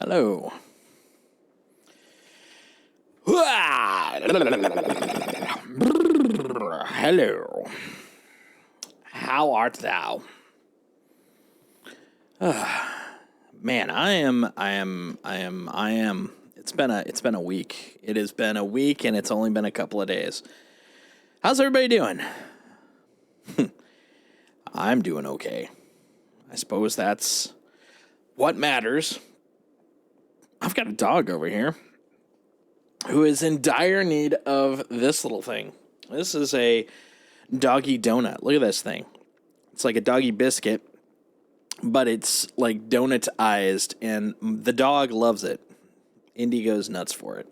Hello. Hello. How art thou? Man, I am. It's been a week. It has been a week, and it's only been a couple of days. How's everybody doing? I'm doing okay. I suppose that's what matters. I've got a dog over here who is in dire need of this little thing. This is a doggy donut. Look at this thing. It's like a doggy biscuit, but it's like donutized, and the dog loves it. Indy goes nuts for it.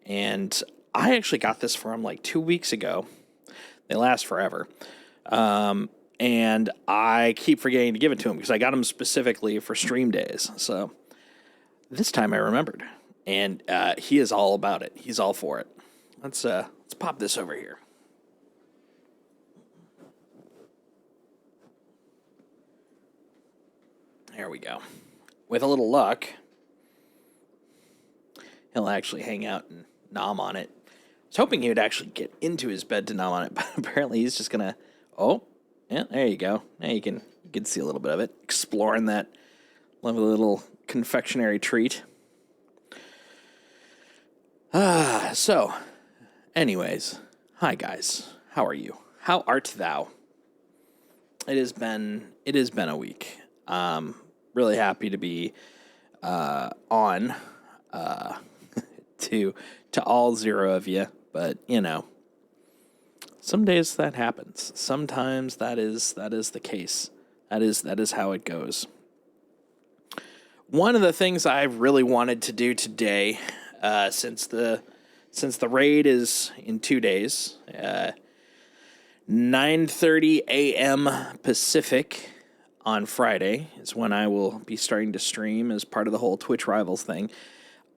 And I actually got this for him like 2 weeks ago. They last forever. And I keep forgetting to give it to him because I got him specifically for stream days. So this time I remembered. And he is all about it. He's all for it. Let's pop this over here. There we go. With a little luck, he'll actually hang out and nom on it. I was hoping he would actually get into his bed to nom on it, but apparently he's just gonna. Oh, yeah, there you go. Now you can see a little bit of it, exploring that lovely little confectionery treat. So, anyways, hi guys. How are you? How art thou? It has been a week. Really happy to be on to all zero of you, but you know, some days that happens. Sometimes that is the case. That is how it goes. One of the things I really wanted to do today, since the raid is in 2 days, 9:30 a.m. Pacific on Friday is when I will be starting to stream as part of the whole Twitch Rivals thing.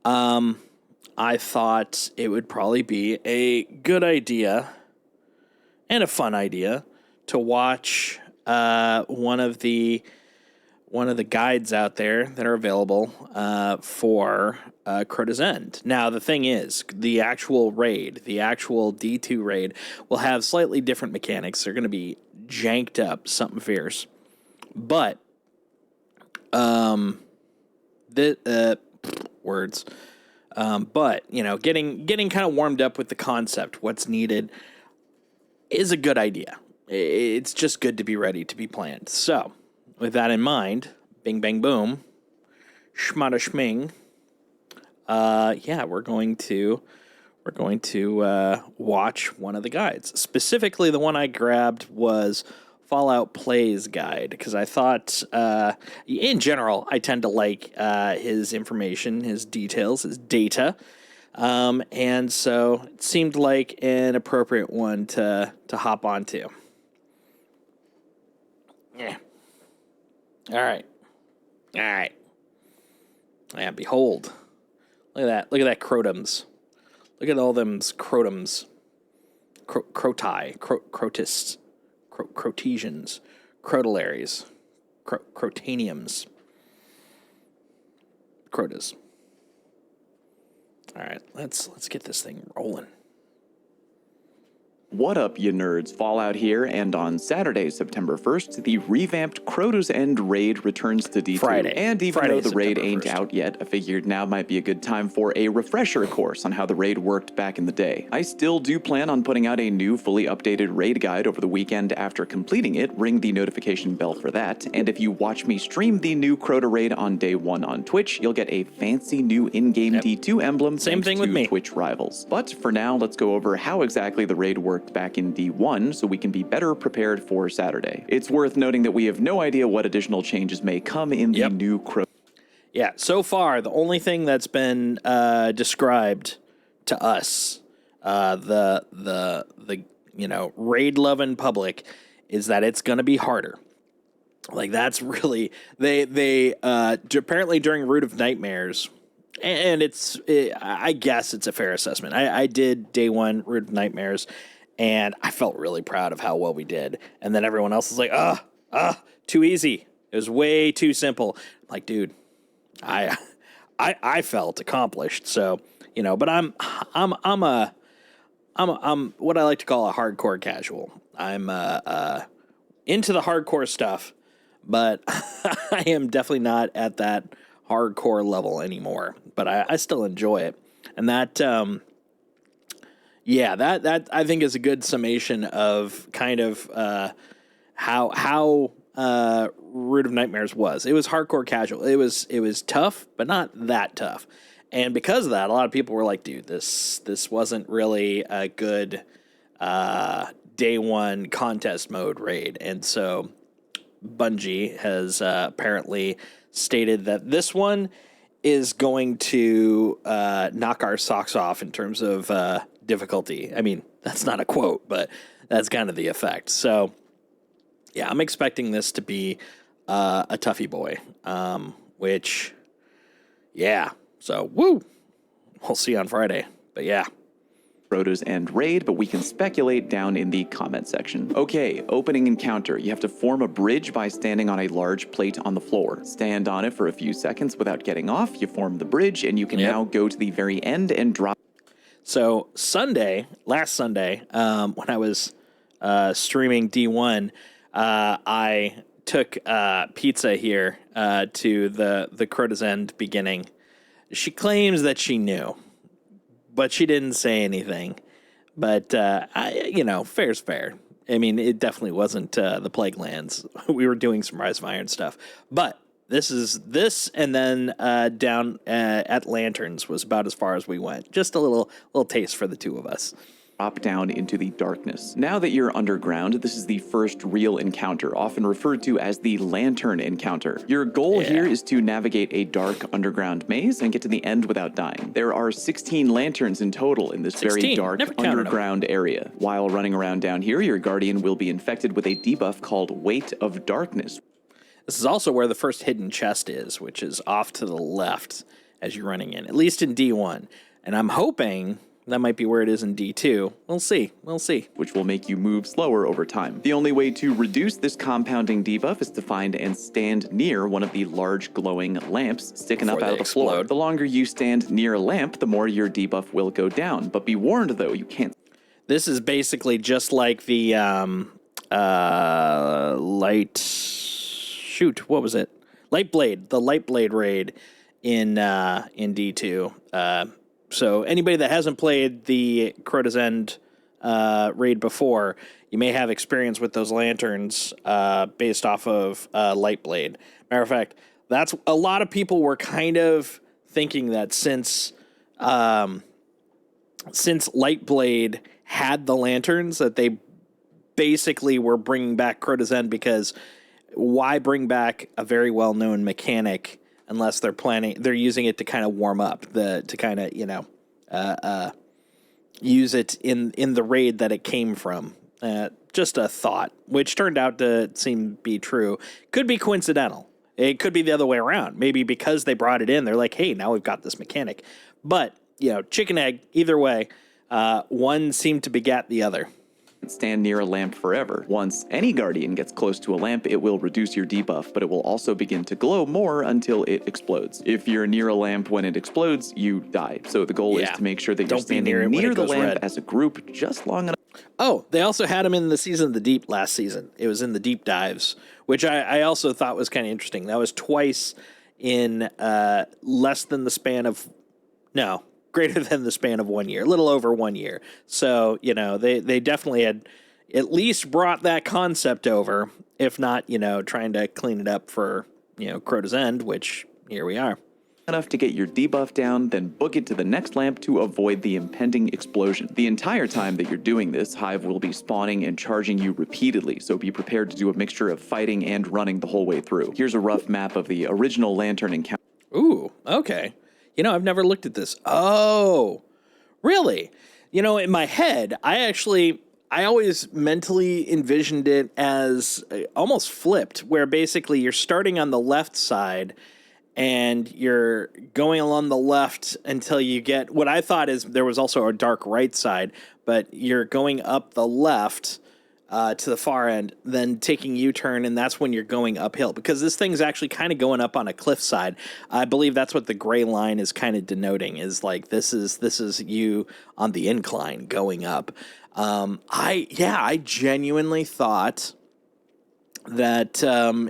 I thought it would probably be a good idea and a fun idea to watch one of the guides out there that are available for Crota's End. Now, the thing is, the actual raid, the actual D2 raid, will have slightly different mechanics. They're going to be janked up, something fierce. But, words. But, you know, getting kind of warmed up with the concept, what's needed, is a good idea. It's just good to be ready to be planned. So, with that in mind, bing, bang, boom, schmada schming. Yeah, we're going to watch one of the guides. Specifically, the one I grabbed was Fallout Plays guide, because I thought, in general, I tend to like his information, his details, his data. And so it seemed like an appropriate one to hop onto. Yeah. All right. Yeah, behold. Look at that crotums. Look at all them crotums. Crotists. Crotesians. Crotalaries. Crotaniums. Crotas. All right, let's get this thing rolling. What up, you nerds? Fallout here, and on Saturday, September 1st, the revamped Crota's End raid returns to D2. Friday. And even Friday, though the raid September ain't 1st. out yet, I figured now might be a good time for a refresher course on how the raid worked back in the day. I still do plan on putting out a new, fully updated raid guide over the weekend after completing it. Ring the notification bell for that. And if you watch me stream the new Crota raid on day 1 on Twitch, you'll get a fancy new in-game D2 emblem. Same thing with me. Twitch Rivals. But for now, let's go over how exactly the raid worked back in D1 so we can be better prepared for Saturday. It's worth noting that we have no idea what additional changes may come in the new Crota. Yeah, so far, the only thing that's been described to us, the raid loving public, is that it's going to be harder. Like, that's really they apparently during Root of Nightmares, and I guess it's a fair assessment. I did day 1 Root of Nightmares, and I felt really proud of how well we did. And then everyone else was like, too easy. It was way too simple. I'm like, dude, I felt accomplished. So, but I'm what I like to call a hardcore casual. I'm into the hardcore stuff, but I am definitely not at that hardcore level anymore. But I still enjoy it, and that that I think is a good summation of kind of how Root of Nightmares was. It was hardcore casual. It was tough, but not that tough. And because of that, a lot of people were like, "Dude, this wasn't really a good day one contest mode raid." And so Bungie has apparently stated that this one is going to knock our socks off in terms of difficulty. I mean, that's not a quote, but that's kind of the effect. So, yeah, I'm expecting this to be a toughie boy, which, yeah. So, woo! We'll see on Friday. But yeah. Crota's end raid, but we can speculate down in the comment section. Okay, opening encounter. You have to form a bridge by standing on a large plate on the floor. Stand on it for a few seconds without getting off. You form the bridge, and you can now go to the very end and drop. So last Sunday, when I was streaming D1, I took pizza here to the Crota's End beginning. She claims that she knew, but she didn't say anything. But, fair's fair. I mean, it definitely wasn't the Plague Lands. We were doing some Rise of Iron stuff. But this and then down at Lanterns was about as far as we went. Just a little taste for the two of us. Drop down into the darkness. Now that you're underground, this is the first real encounter, often referred to as the Lantern encounter. Your goal here is to navigate a dark underground maze and get to the end without dying. There are 16 lanterns in total in this very dark underground area. While running around down here, your Guardian will be infected with a debuff called Weight of Darkness. This is also where the first hidden chest is, which is off to the left as you're running in, at least in D1. And I'm hoping that might be where it is in D2. We'll see. Which will make you move slower over time. The only way to reduce this compounding debuff is to find and stand near one of the large glowing lamps sticking up out of the floor. The longer you stand near a lamp, the more your debuff will go down. But be warned, though, you can't. This is basically just like the Light Blade, the Light Blade raid in D2. So anybody that hasn't played the Crota's End raid before, you may have experience with those lanterns based off of Light Blade. Matter of fact, that's a lot of people were kind of thinking that since Light Blade had the lanterns, that they basically were bringing back Crota's End, because why bring back a very well-known mechanic unless they're using it to kind of warm up, use it in the raid that it came from. Just a thought, which turned out to seem to be true. Could be coincidental. It could be the other way around. Maybe because they brought it in, they're like, hey, now we've got this mechanic. But, chicken egg, either way, one seemed to begat the other. Stand near a lamp forever. Once any Guardian gets close to a lamp, it will reduce your debuff, but it will also begin to glow more until it explodes. If you're near a lamp when it explodes, you die. So the goal is to make sure that you're standing near the lamp as a group just long enough. Oh, they also had him in the Season of the Deep last season. It was in the Deep Dives, which I also thought was kind of interesting. That was twice in less than the span of... No, greater than the span of 1 year, a little over 1 year. So, they definitely had at least brought that concept over, if not, trying to clean it up for, Crota's End, which here we are. Enough to get your debuff down, then book it to the next lamp to avoid the impending explosion. The entire time that you're doing this, Hive will be spawning and charging you repeatedly, so be prepared to do a mixture of fighting and running the whole way through. Here's a rough map of the original Lantern encounter. Ooh, okay. I've never looked at this. Oh, really? In my head, I always mentally envisioned it as almost flipped, where basically you're starting on the left side and you're going along the left until you get what I thought is there was also a dark right side, but you're going up the left to the far end, then taking U-turn, and that's when you're going uphill, because this thing's actually kind of going up on a cliffside. I believe that's what the gray line is kind of denoting, is like this is you on the incline going up. I genuinely thought that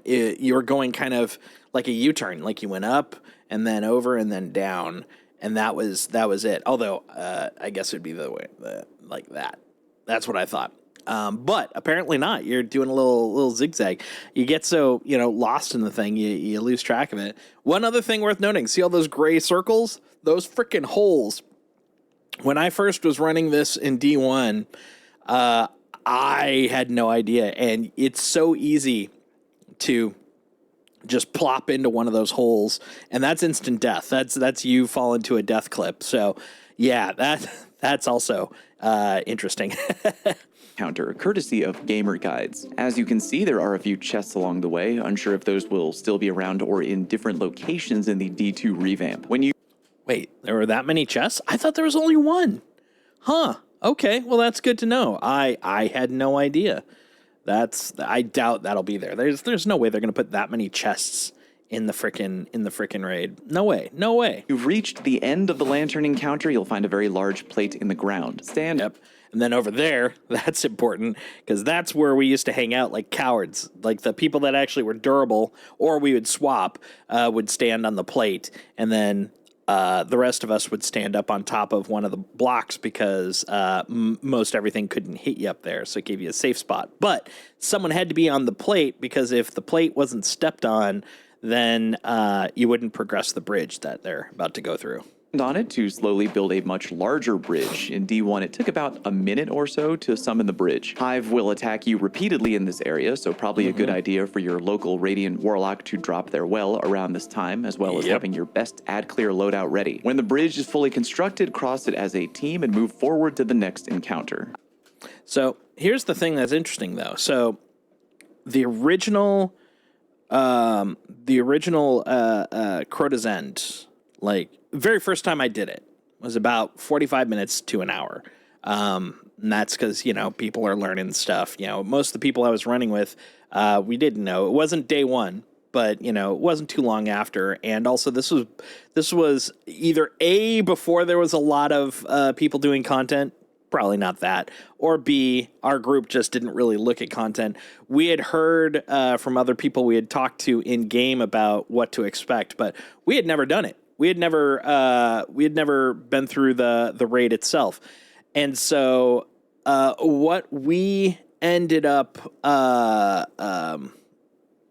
you were going kind of like a U-turn, like you went up and then over and then down, and that was it. Although I guess it'd be the way like that. That's what I thought. But apparently not. You're doing a little zigzag. You get so lost in the thing, you lose track of it. One other thing worth noting: see all those gray circles? Those freaking holes. When I first was running this in D1, I had no idea, and it's so easy to just plop into one of those holes, and that's instant death. That's you fall into a death clip. So yeah, that's also interesting. Counter, courtesy of Gamer Guides. As you can see, there are a few chests along the way. Unsure if those will still be around or in different locations in the D2 revamp. Wait, there were that many chests? I thought there was only one. Huh. Okay, well that's good to know. I had no idea. I doubt that'll be there. There's no way they're gonna put that many chests in the frickin' raid. No way. You've reached the end of the lantern encounter. You'll find a very large plate in the ground. Yep. And then over there, that's important, because that's where we used to hang out like cowards. Like the people that actually were durable, or we would swap, would stand on the plate, and then the rest of us would stand up on top of one of the blocks, because most everything couldn't hit you up there, so it gave you a safe spot. But someone had to be on the plate, because if the plate wasn't stepped on, then you wouldn't progress the bridge that they're about to go through. On it to slowly build a much larger bridge. In D1, it took about a minute or so to summon the bridge. Hive will attack you repeatedly in this area, so probably a good idea for your local Radiant Warlock to drop their well around this time, as well as having your best ad clear loadout ready. When the bridge is fully constructed, cross it as a team and move forward to the next encounter. So here's the thing that's interesting, though. So the original Crota's End, like, very first time I did it was about 45 minutes to an hour. And that's because, people are learning stuff. Most of the people I was running with, we didn't know. It wasn't day one, but, it wasn't too long after. And also this was either A, before there was a lot of people doing content, probably not that, or B, our group just didn't really look at content. We had heard from other people we had talked to in game about what to expect, but we had never done it. We had never been through the raid itself, and so what we ended up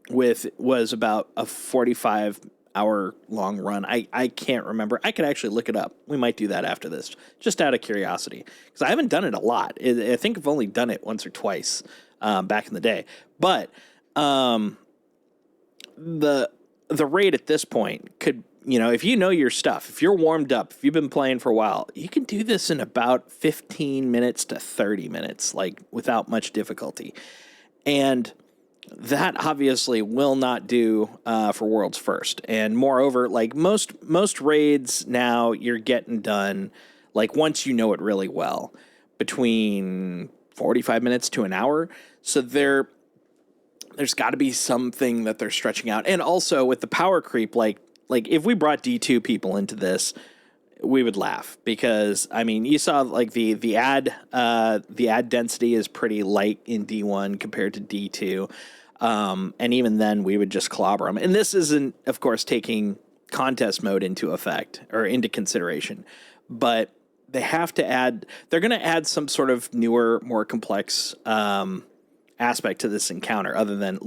with was about a 45-hour long run. I can't remember. I could actually look it up. We might do that after this, just out of curiosity, because I haven't done it a lot. I think I've only done it once or twice back in the day. But the raid at this point could. If you know your stuff, if you're warmed up, if you've been playing for a while, you can do this in about 15 minutes to 30 minutes, like without much difficulty. And that obviously will not do for World's First. And moreover, like most raids now, you're getting done, like once you know it really well, between 45 minutes to an hour. So there's got to be something that they're stretching out. And also with the power creep, like if we brought D2 people into this, we would laugh, because you saw like the ad density is pretty light in D1 compared to D2, and even then we would just clobber them. And this isn't, of course, taking contest mode into effect or into consideration, but they have to add. They're going to add some sort of newer, more complex aspect to this encounter, other than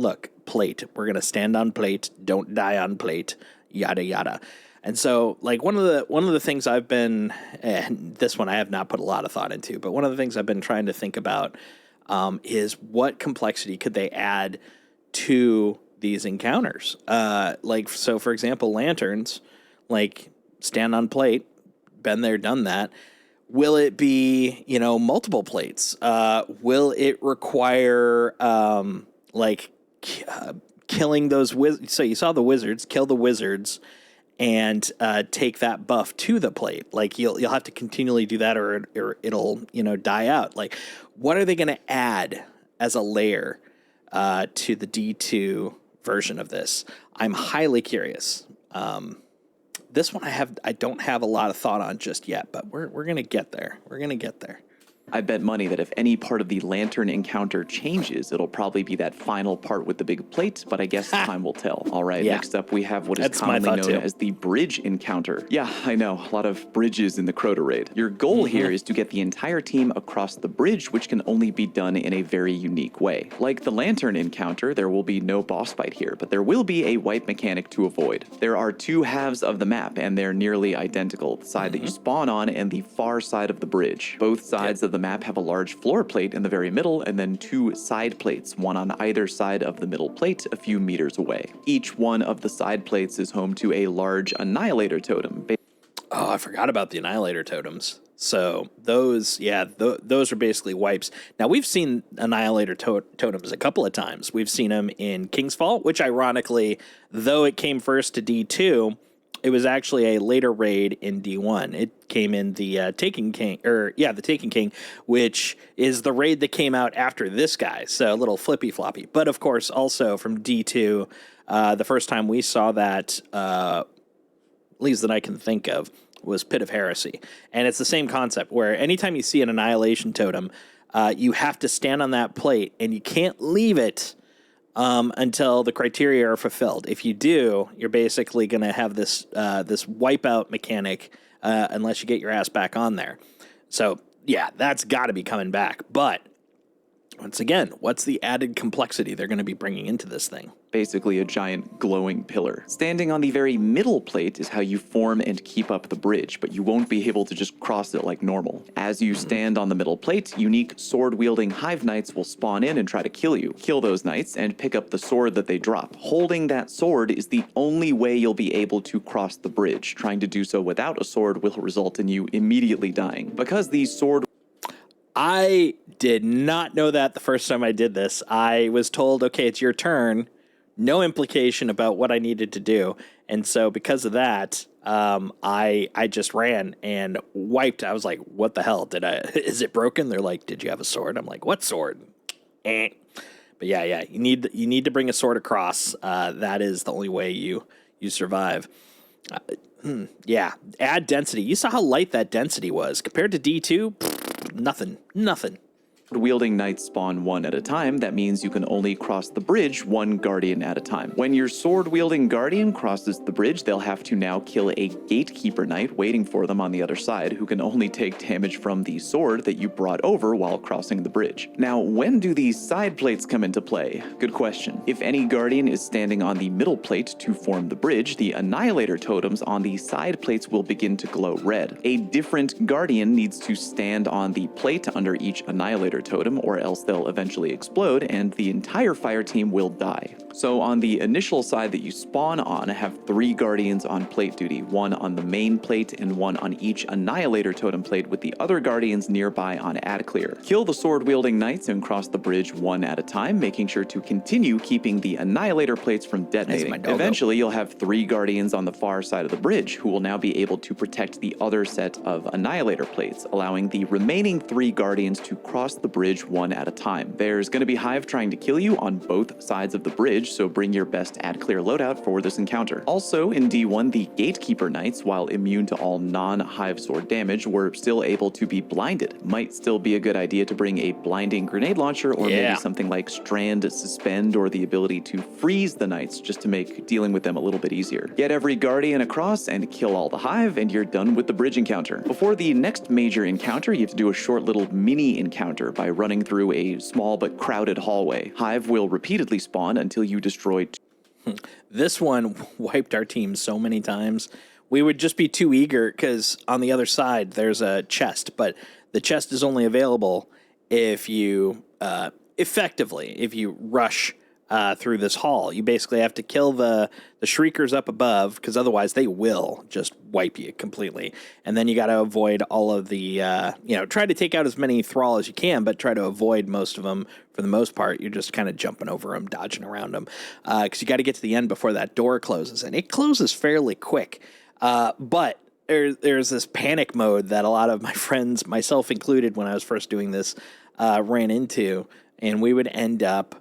plate. We're going to stand on plate, don't die on plate. Yada yada. And so, like, one of the things I've been, and this one I have not put a lot of thought into, but one of the things I've been trying to think about is what complexity could they add to these encounters? So for example, lanterns, like, stand on plate, been there, done that. Will it be, multiple plates? Will it require, killing those wizards? So you saw the wizards, kill the wizards, and take that buff to the plate. Like, you'll have to continually do that, or it'll die out. Like, what are they going to add as a layer to the D2 version of this. I'm highly curious. This one I don't have a lot of thought on just yet, but we're gonna get there. We're gonna get there. I bet money that if any part of the lantern encounter changes, it'll probably be that final part with the big plate, but I guess time will tell. All right, Yeah. Next up we have what is That's my commonly thought known too. as the bridge encounter. Yeah, I know, a lot of bridges in the Crota raid. Your goal here is to get the entire team across the bridge, which can only be done in a very unique way. Like the lantern encounter, there will be no boss fight here, but there will be a wipe mechanic to avoid. There are two halves of the map, and they're nearly identical, the side that you spawn on and the far side of the bridge. Both sides of the map have a large floor plate in the very middle, and then two side plates, one on either side of the middle plate a few meters away. Each one of the side plates is home to a large annihilator totem. Oh, I forgot about the Annihilator totems. So those, those are basically wipes. Now, we've seen Annihilator totems a couple of times. We've seen them in King's Fall, which ironically, though it came first to D2, it was actually a later raid in D1. It came in the Taken King, the Taken King, which is the raid that came out after this guy. So a little flippy floppy. But of course, also from D2, the first time we saw that, at least that I can think of, was Pit of Heresy. And it's the same concept where anytime you see an Annihilation totem, you have to stand on that plate and you can't leave it until the criteria are fulfilled. If you do, you're basically going to have this this wipeout mechanic unless you get your ass back on there. So, yeah, that's got to be coming back. But, once again, what's the added complexity they're going to be bringing into this thing? Basically a giant glowing pillar. Standing on the very middle plate is how you form and keep up the bridge, but you won't be able to just cross it like normal. As you stand on the middle plate, unique sword-wielding hive knights will spawn in and try to kill you. Kill those knights and pick up the sword that they drop. Holding that sword is the only way you'll be able to cross the bridge. Trying to do so without a sword will result in you immediately dying. Because these sword I did not know that the first time I did this. I was told, okay, it's your turn. No implication about what I needed to do. And so because of that, I just ran and wiped. I was like, what the hell? Is it broken? They're like, did you have a sword? I'm like, what sword? But yeah, you need to bring a sword across. That is the only way you survive. Yeah, add density. You saw how light that density was compared to D2. Nothing. Wielding knights spawn one at a time. That means you can only cross the bridge one guardian at a time. When your sword-wielding guardian crosses the bridge, they'll have to now kill a gatekeeper knight waiting for them on the other side, who can only take damage from the sword that you brought over while crossing the bridge. Now, when do these side plates come into play? Good question. If any guardian is standing on the middle plate to form the bridge, the annihilator totems on the side plates will begin to glow red. A different guardian needs to stand on the plate under each annihilator totem, or else they'll eventually explode and the entire fire team will die. So on the initial side that you spawn on, have 3 guardians on plate duty, 1 on the main plate and 1 on each annihilator totem plate, with the other guardians nearby on ad clear. Kill the sword-wielding knights and cross the bridge one at a time, making sure to continue keeping the annihilator plates from detonating. Eventually you'll have 3 guardians on the far side of the bridge, who will now be able to protect the other set of annihilator plates, allowing the remaining 3 guardians to cross the bridge one at a time. There's going to be Hive trying to kill you on both sides of the bridge, so bring your best ad clear loadout for this encounter. Also in D1, the Gatekeeper Knights, while immune to all non-Hive sword damage, were still able to be blinded. Might still be a good idea to bring a blinding grenade launcher, or maybe something like Strand Suspend, or the ability to freeze the Knights just to make dealing with them a little bit easier. Get every Guardian across and kill all the Hive, and you're done with the bridge encounter. Before the next major encounter, you have to do a short little mini encounter by running through a small but crowded hallway. Hive will repeatedly spawn until you destroy This one wiped our team so many times. We would just be too eager because on the other side there's a chest, but the chest is only available if you if you rush through this hall. You basically have to kill the shriekers up above, because otherwise they will just wipe you completely. And then you got to avoid all of the, try to take out as many thrall as you can, but try to avoid most of them. For the most part, you're just kind of jumping over them, dodging around them, because you got to get to the end before that door closes. And it closes fairly quick. But there's this panic mode that a lot of my friends, myself included, when I was first doing this, ran into. and we would end up,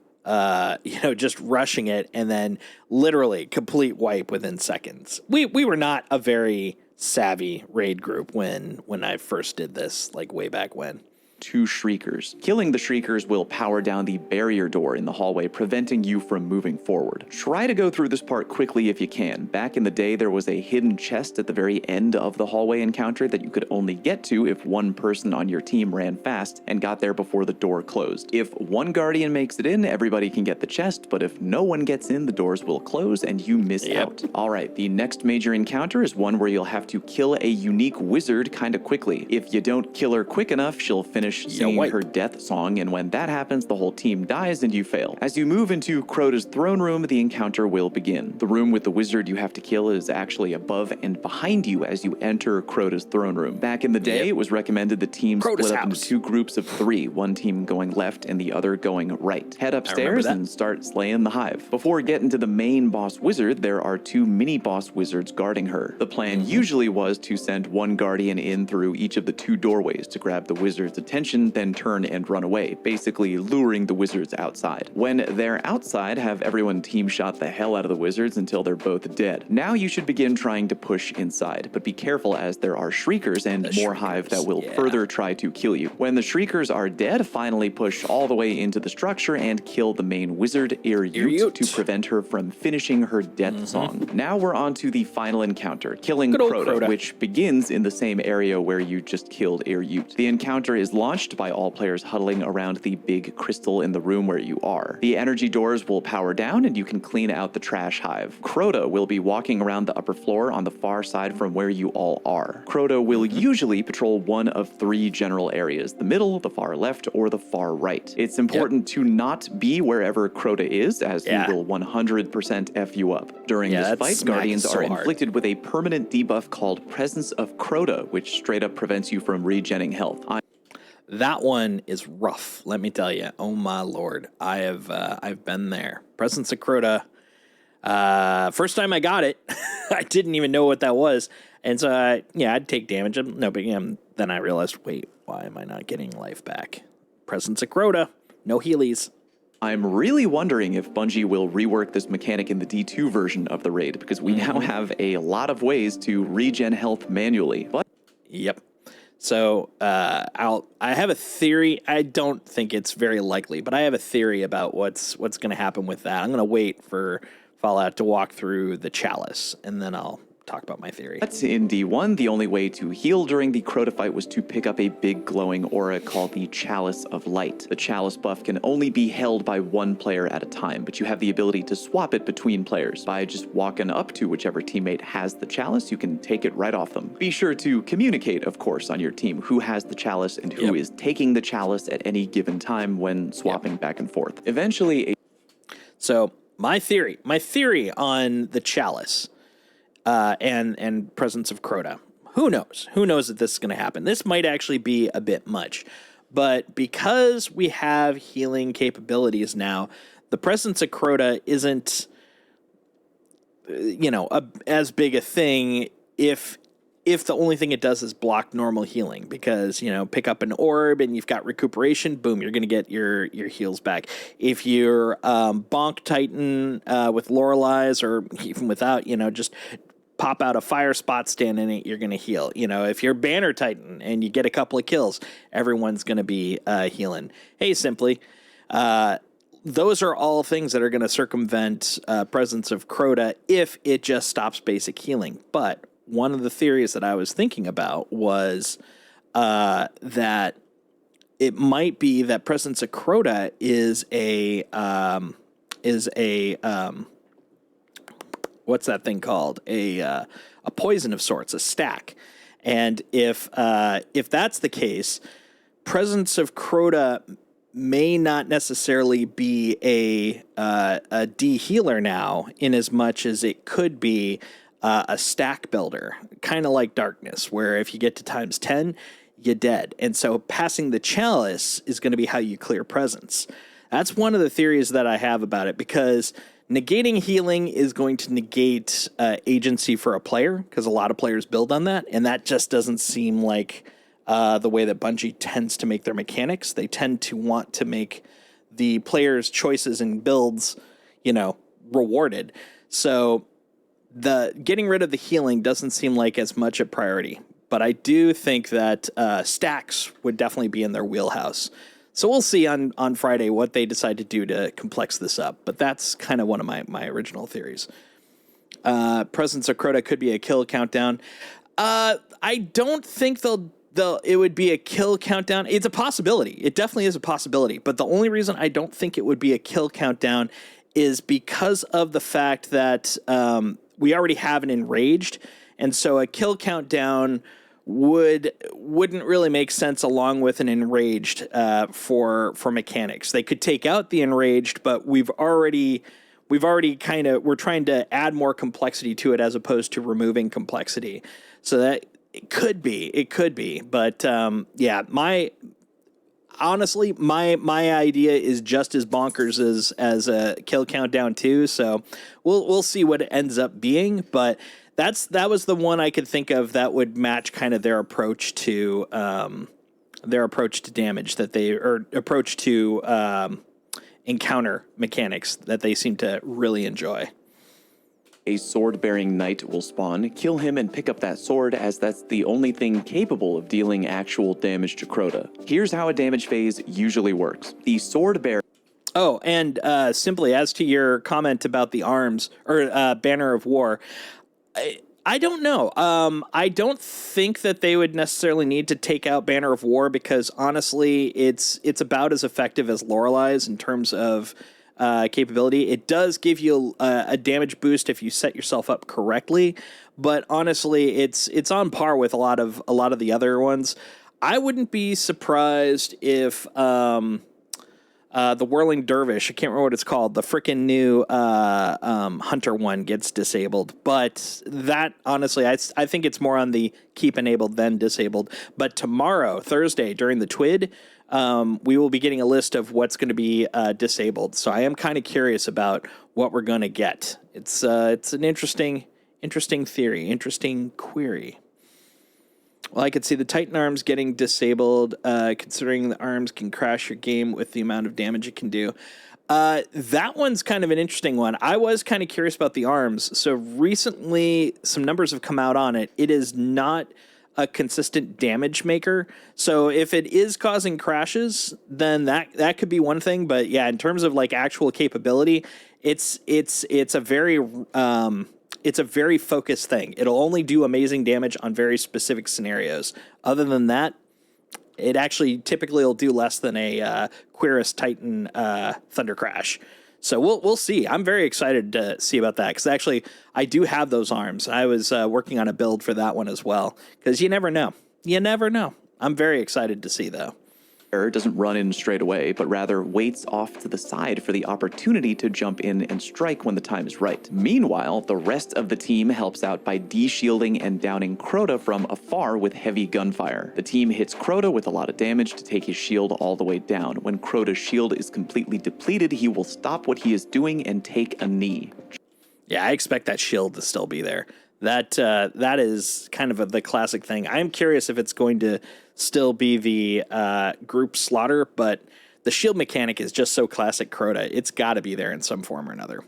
just rushing it and then literally complete wipe within seconds. We were not a very savvy raid group when I first did this, like way back when. 2 Shriekers. Killing the Shriekers will power down the barrier door in the hallway, preventing you from moving forward. Try to go through this part quickly if you can. Back in the day, there was a hidden chest at the very end of the hallway encounter that you could only get to if one person on your team ran fast and got there before the door closed. If one Guardian makes it in, everybody can get the chest, but if no one gets in, the doors will close and you miss out. Alright, the next major encounter is one where you'll have to kill a unique wizard kinda quickly. If you don't kill her quick enough, she'll finish singing her death song, and when that happens, the whole team dies and you fail. As you move into Crota's throne room, the encounter will begin. The room with the wizard you have to kill is actually above and behind you as you enter Crota's throne room. Back in the day, it was recommended the team split up into 2 groups of 3, one team going left and the other going right. Head upstairs and start slaying the hive. Before getting to the main boss wizard, there are 2 mini boss wizards guarding her. The plan usually was to send one guardian in through each of the 2 doorways to grab the wizard's attention, then turn and run away, basically luring the wizards outside. When they're outside, have everyone team shot the hell out of the wizards until they're both dead. Now you should begin trying to push inside, but be careful as there are Shriekers and more hive that will further try to kill you. When the Shriekers are dead, finally push all the way into the structure and kill the main wizard, Iryut, to prevent her from finishing her death song. Now we're on to the final encounter, killing Crota, which begins in the same area where you just killed Iryut. The encounter is launched by all players huddling around the big crystal in the room where you are. The energy doors will power down and you can clean out the trash hive. Crota will be walking around the upper floor on the far side from where you all are. Crota will usually patrol one of 3 general areas: the middle, the far left, or the far right. It's important to not be wherever Crota is, as he will 100% F you up. During this fight, Guardians are inflicted with a permanent debuff called Presence of Crota, which straight up prevents you from regenning health. That one is rough, let me tell you. Oh my lord, I've been there. Presence of Crota. First time I got it, I didn't even know what that was, and so I'd take damage. No big. Then I realized, wait, why am I not getting life back? Presence of Crota, no healies. I'm really wondering if Bungie will rework this mechanic in the D2 version of the raid, because we now have a lot of ways to regen health manually. Yep. So I have a theory. I don't think it's very likely, but I have a theory about what's going to happen with that. I'm going to wait for Fallout to walk through the chalice, and then I'll talk about my theory. That's in D1. The only way to heal during the Crota fight was to pick up a big glowing aura called the Chalice of Light. The Chalice buff can only be held by one player at a time, but you have the ability to swap it between players. By just walking up to whichever teammate has the Chalice, you can take it right off them. Be sure to communicate, of course, on your team who has the Chalice and who is taking the Chalice at any given time when swapping back and forth. Eventually, So my theory on the Chalice and Presence of Crota. Who knows? Who knows that this is going to happen? This might actually be a bit much. But because we have healing capabilities now, the Presence of Crota isn't, as big a thing if the only thing it does is block normal healing, because, pick up an orb and you've got recuperation, boom, you're going to get your heals back. If you're Bonk Titan with Loreley's, or even without, just pop out a fire spot, stand in it, you're going to heal. If you're Banner Titan and you get a couple of kills, everyone's going to be healing. Hey, Simply, those are all things that are going to circumvent Presence of Crota if it just stops basic healing. But one of the theories that I was thinking about was that it might be that Presence of Crota is a what's that thing called? A poison of sorts, a stack. And if that's the case, Presence of Crota may not necessarily be a de-healer now, in as much as it could be a stack builder, kind of like Darkness, where if you get to times 10, you're dead. And so passing the Chalice is going to be how you clear Presence. That's one of the theories that I have about it, because negating healing is going to negate agency for a player, because a lot of players build on that, and that just doesn't seem like the way that Bungie tends to make their mechanics. They tend to want to make the player's choices and builds, rewarded. So the getting rid of the healing doesn't seem like as much a priority. But I do think that stacks would definitely be in their wheelhouse. So we'll see on Friday what they decide to do to complex this up. But that's kind of one of my original theories. Presence of Crota could be a kill countdown. I don't think it would be a kill countdown. It's a possibility. It definitely is a possibility. But the only reason I don't think it would be a kill countdown is because of the fact that we already have an enraged. And so a kill countdown wouldn't really make sense along with an enraged for mechanics. They could take out the enraged, but we're trying to add more complexity to it as opposed to removing complexity. So that it could be, but honestly, my idea is just as bonkers as a kill countdown too. So we'll see what it ends up being, but that was the one I could think of that would match kind of their approach to damage approach to encounter mechanics that they seem to really enjoy. A sword-bearing knight will spawn, kill him and pick up that sword, as that's the only thing capable of dealing actual damage to Crota. Here's how a damage phase usually works. The sword-bearer... Oh, and simply as to your comment about the arms, or Banner of War, I don't know. I don't think that they would necessarily need to take out Banner of War, because honestly, it's about as effective as Lorelei's in terms of capability. It does give you a damage boost if you set yourself up correctly, but honestly, it's on par with a lot of the other ones. I wouldn't be surprised if the Whirling Dervish, I can't remember what it's called, the frickin' new Hunter one gets disabled. But that, honestly, I think it's more on the keep enabled than disabled. But tomorrow, Thursday, during the TWID, we will be getting a list of what's going to be disabled. So I am kind of curious about what we're going to get. It's an interesting theory, interesting query. Well, I could see the Titan arms getting disabled, considering the arms can crash your game with the amount of damage it can do. That one's kind of an interesting one. I was kind of curious about the arms. So recently, some numbers have come out on it. It is not a consistent damage maker. So if it is causing crashes, then that could be one thing. But yeah, in terms of like actual capability, it's a very focused thing. It'll only do amazing damage on very specific scenarios. Other than that, it actually typically will do less than a Querus Titan Thunder Crash. So we'll see. I'm very excited to see about that, because actually I do have those arms. I was working on a build for that one as well, because you never know. You never know. I'm very excited to see, though. Doesn't run in straight away, but rather waits off to the side for the opportunity to jump in and strike when the time is right. Meanwhile, the rest of the team helps out by de-shielding and downing Crota from afar with heavy gunfire. The team hits Crota with a lot of damage to take his shield all the way down. When Crota's shield is completely depleted, he will stop what he is doing and take a knee. Yeah, I expect that shield to still be there. That is kind of the classic thing. I'm curious if it's going to still be the group slaughter, but the shield mechanic is just so classic Crota. It's got to be there in some form or another.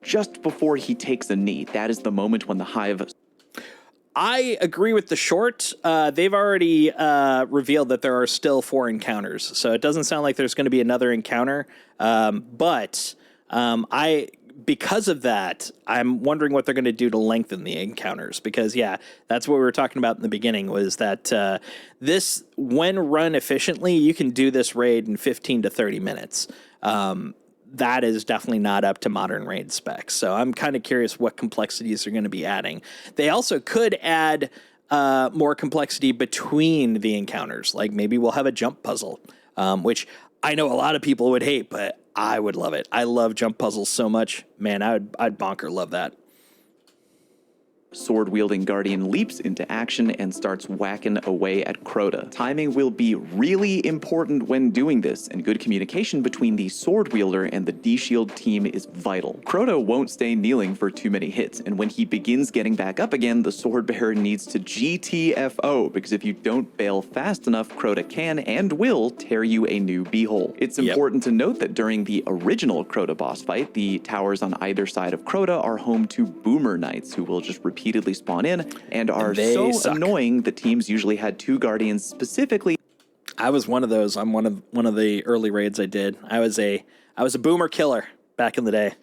Just before he takes a knee, that is the moment when the Hive... I agree with the short. They've already revealed that there are still 4 encounters, so it doesn't sound like there's going to be another encounter. Because of that, I'm wondering what they're going to do to lengthen the encounters, because, yeah, that's what we were talking about in the beginning, was that this, when run efficiently, you can do this raid in 15 to 30 minutes. That is definitely not up to modern raid specs. So I'm kind of curious what complexities they're going to be adding. They also could add more complexity between the encounters. Like maybe we'll have a jump puzzle, which I know a lot of people would hate, but I would love it. I love jump puzzles so much. Man, I'd bonker love that. sword-wielding Guardian leaps into action and starts whacking away at Crota. Timing will be really important when doing this, and good communication between the sword wielder and the D-Shield team is vital. Crota won't stay kneeling for too many hits, and when he begins getting back up again, the sword bearer needs to GTFO, because if you don't bail fast enough, Crota can and will tear you a new beehole. It's important to note that during the original Crota boss fight, the towers on either side of Crota are home to Boomer Knights, who will just repeatedly spawn in and are so annoying that teams usually had 2 Guardians specifically. I was one of those on one of the early raids I did. I was a Boomer killer back in the day.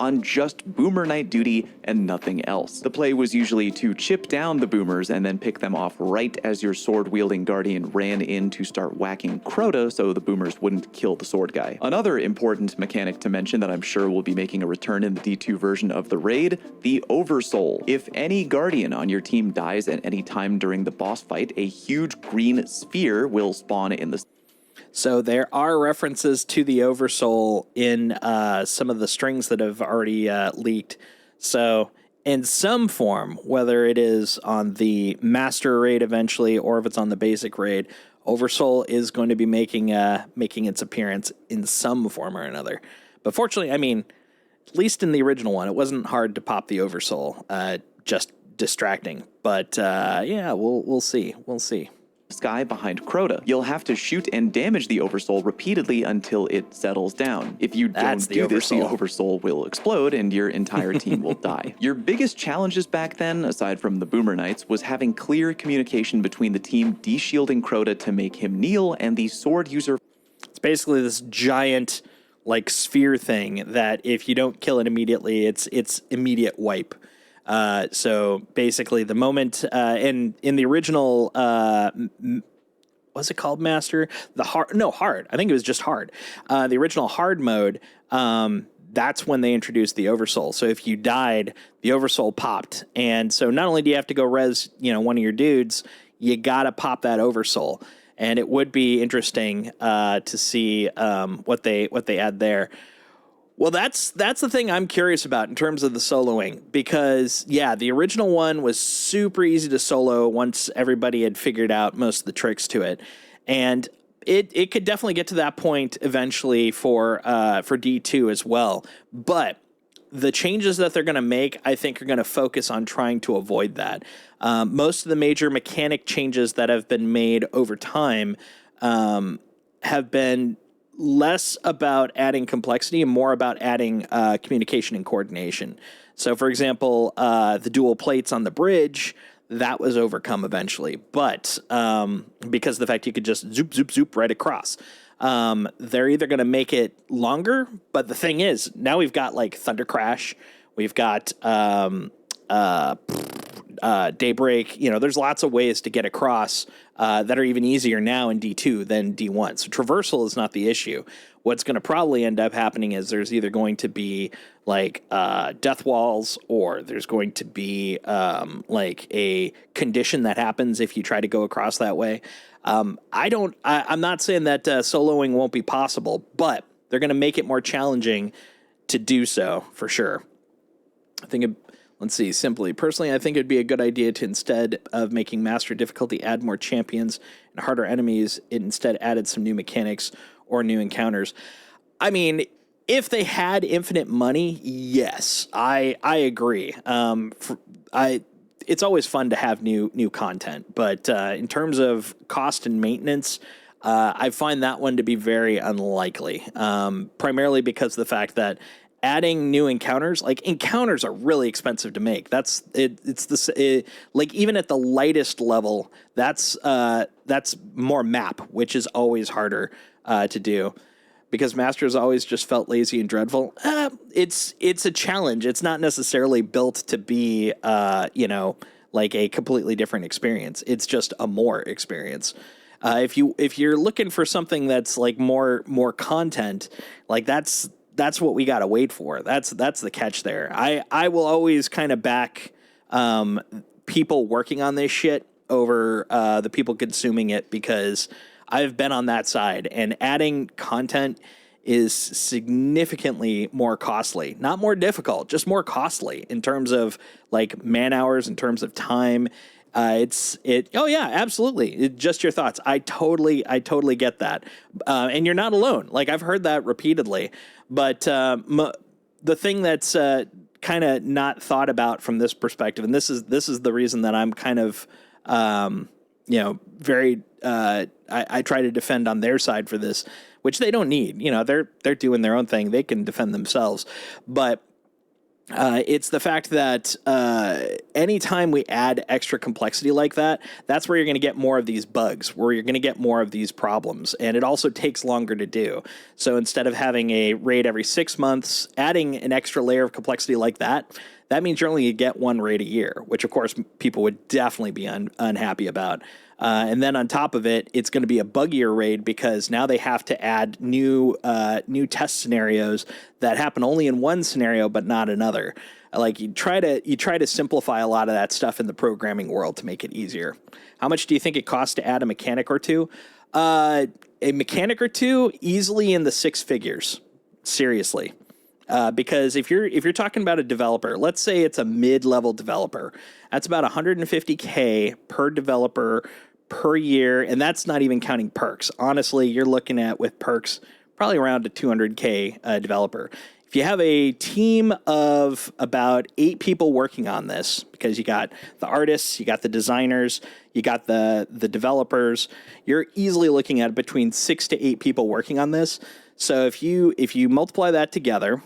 On just Boomer Knight duty and nothing else. The play was usually to chip down the boomers and then pick them off right as your sword-wielding Guardian ran in to start whacking Crota so the boomers wouldn't kill the sword guy. Another important mechanic to mention that I'm sure will be making a return in the D2 version of the raid, the Oversoul. If any Guardian on your team dies at any time during the boss fight, a huge green sphere will spawn in the... So there are references to the Oversoul in some of the strings that have already leaked. So in some form, whether it is on the Master raid eventually or if it's on the basic raid, Oversoul is going to be making its appearance in some form or another. But fortunately, I mean, at least in the original one, it wasn't hard to pop the Oversoul, just distracting. But yeah, we'll see. We'll see. Sky behind Crota. You'll have to shoot and damage the Oversoul repeatedly until it settles down. If you don't do this, the Oversoul will explode and your entire team will die. Your biggest challenges back then, aside from the Boomer Knights, was having clear communication between the team de-shielding Crota to make him kneel and the sword user. It's basically this giant like sphere thing that if you don't kill it immediately, it's immediate wipe. So basically the moment, in the original, what's it called, Master? Hard. I think it was just hard. The original hard mode, that's when they introduced the Oversoul. So if you died, the Oversoul popped. And so not only do you have to go res, one of your dudes, you gotta pop that Oversoul. And it would be interesting, to see, what they add there. Well, that's the thing I'm curious about in terms of the soloing, because, yeah, the original one was super easy to solo once everybody had figured out most of the tricks to it. And it could definitely get to that point eventually for D2 as well. But the changes that they're going to make, I think, are going to focus on trying to avoid that. Most of the major mechanic changes that have been made over time have been less about adding complexity and more about adding communication and coordination. So, for example, the dual plates on the bridge, that was overcome eventually. But because of the fact you could just zoop, zoop, zoop right across. They're either going to make it longer, but the thing is, now we've got like Thunder Crash, we've got Daybreak. There's lots of ways to get across that are even easier now in D2 than D1. So traversal is not the issue. What's going to probably end up happening is there's either going to be like death walls, or there's going to be like a condition that happens if you try to go across that way. I'm not saying that soloing won't be possible, but they're going to make it more challenging to do so for sure. Let's see, simply. Personally, I think it'd be a good idea to, instead of making Master difficulty, add more champions and harder enemies. It instead added some new mechanics or new encounters. I mean, if they had infinite money, yes, I agree. It's always fun to have new content, but in terms of cost and maintenance, I find that one to be very unlikely, primarily because of the fact that adding new encounters are really expensive to make. That's it. Like even at the lightest level, that's more map, which is always harder to do, because Masters always just felt lazy and dreadful. It's a challenge. It's not necessarily built to be like a completely different experience. It's just a more experience. If you're looking for something that's like more content, like that's what we got to wait for. That's the catch there. I will always kind of back people working on this shit over the people consuming it, because I've been on that side, and adding content is significantly more costly. Not more difficult, just more costly in terms of like man hours, in terms of time. Oh yeah, absolutely. Just your thoughts. I totally get that. And you're not alone. Like I've heard that repeatedly, but the thing that's kind of not thought about from this perspective, and this is the reason that I'm kind of very I try to defend on their side for this, which they don't need. They're doing their own thing. They can defend themselves, but it's the fact that anytime we add extra complexity like that, that's where you're going to get more of these bugs, where you're going to get more of these problems. And it also takes longer to do. So instead of having a raid every 6 months, adding an extra layer of complexity like that means you're only going to get one raid a year, which of course people would definitely be unhappy about. And then on top of it, it's going to be a buggier raid because now they have to add new test scenarios that happen only in one scenario but not another. Like you try to simplify a lot of that stuff in the programming world to make it easier. How much do you think it costs to add a mechanic or two? A mechanic or two, easily in the six figures. Seriously. Because if you're talking about a developer, let's say it's a mid-level developer, that's about $150K per developer per year, and that's not even counting perks. Honestly, you're looking at, with perks, probably around a $200K developer. If you have a team of about 8 people working on this, because you got the artists, you got the designers, you got the developers, you're easily looking at between 6 to 8 people working on this. So if you multiply that together,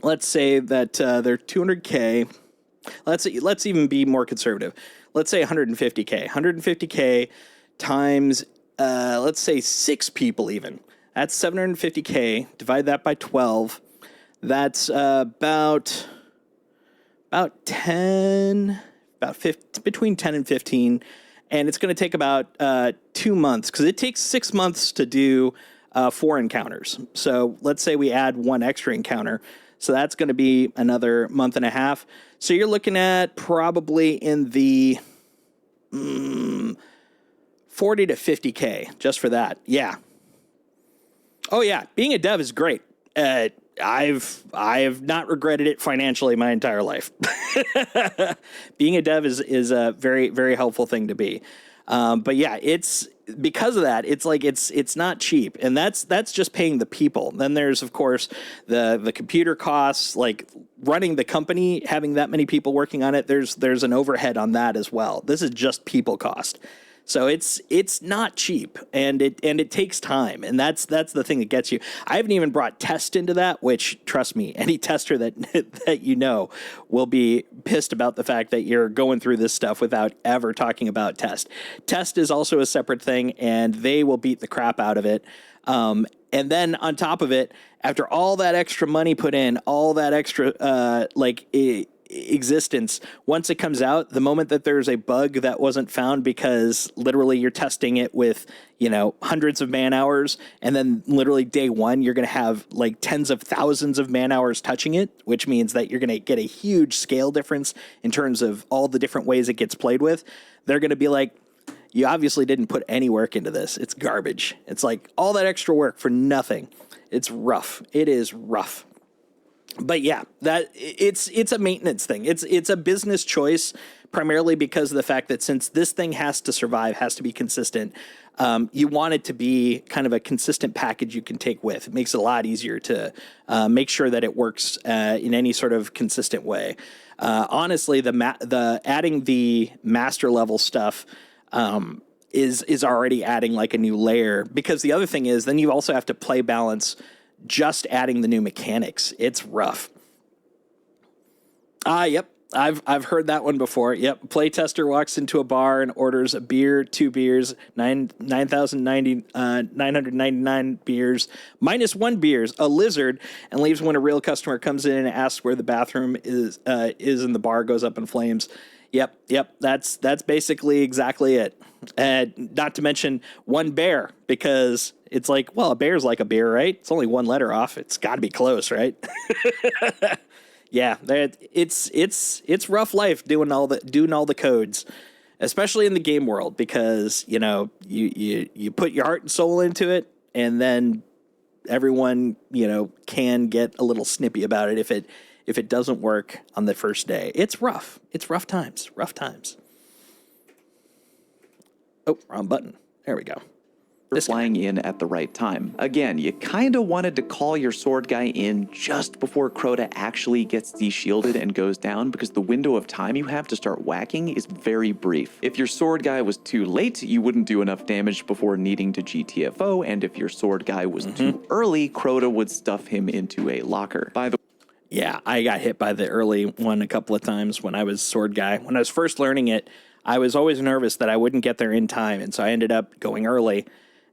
let's say that they're 200K. Let's even be more conservative. Let's say 150K. 150K times, let's say 6 people even. That's 750K. Divide that by 12. That's about 10, between 10 and 15. And it's going to take about 2 months, because it takes 6 months to do 4 encounters. So let's say we add 1 extra encounter. So that's going to be another month and a half. So you're looking at probably in the 40 to 50K just for that. Yeah. Oh yeah, being a dev is great. I have not regretted it financially my entire life. Being a dev is a very, very helpful thing to be. But yeah, it's because of that, it's like it's not cheap, and that's just paying the people. Then there's of course the computer costs, like running the company, having that many people working on it. There's an overhead on that as well. This is just people cost. So it's not cheap, and it takes time, and that's the thing that gets you. I haven't even brought test into that, which, trust me, any tester that will be pissed about the fact that you're going through this stuff without ever talking about test. Test is also a separate thing, and they will beat the crap out of it. And then on top of it, after all that extra money put in, all that extra existence, once it comes out, the moment that there's a bug that wasn't found, because literally you're testing it with hundreds of man hours, and then literally day one you're going to have like tens of thousands of man hours touching it, which means that you're going to get a huge scale difference in terms of all the different ways it gets played with. They're going to be like, you obviously didn't put any work into this. It's garbage. It's like all that extra work for nothing. It's rough. It is rough. But yeah, that it's a maintenance thing. It's a business choice, primarily because of the fact that since this thing has to survive, has to be consistent, you want it to be kind of a consistent package you can take with. It makes it a lot easier to make sure that it works in any sort of consistent way. Honestly, the adding the master level stuff is already adding like a new layer, because the other thing is then you also have to play balance just adding the new mechanics. It's rough. Yep. I've heard that one before. Yep. Playtester walks into a bar and orders a beer, 2 beers, 999 beers, minus 1 beers, a lizard, and leaves when a real customer comes in and asks where the bathroom is and the bar goes up in flames. Yep. That's basically exactly it. Not to mention 1 bear, because it's like, well, a bear's like a beer, right? It's only 1 letter off. It's got to be close, right? Yeah, it's rough life doing all the codes, especially in the game world, because you put your heart and soul into it, and then everyone, can get a little snippy about it if it doesn't work on the first day. It's rough. It's rough times. Rough times. Oh, wrong button. There we go. Flying in at the right time. Again, you kind of wanted to call your sword guy in just before Crota actually gets de-shielded and goes down, because the window of time you have to start whacking is very brief. If your sword guy was too late, you wouldn't do enough damage before needing to GTFO, and if your sword guy was too early, Crota would stuff him into a locker. By the Yeah, I got hit by the early one a couple of times when I was sword guy. When I was first learning it, I was always nervous that I wouldn't get there in time, and so I ended up going early.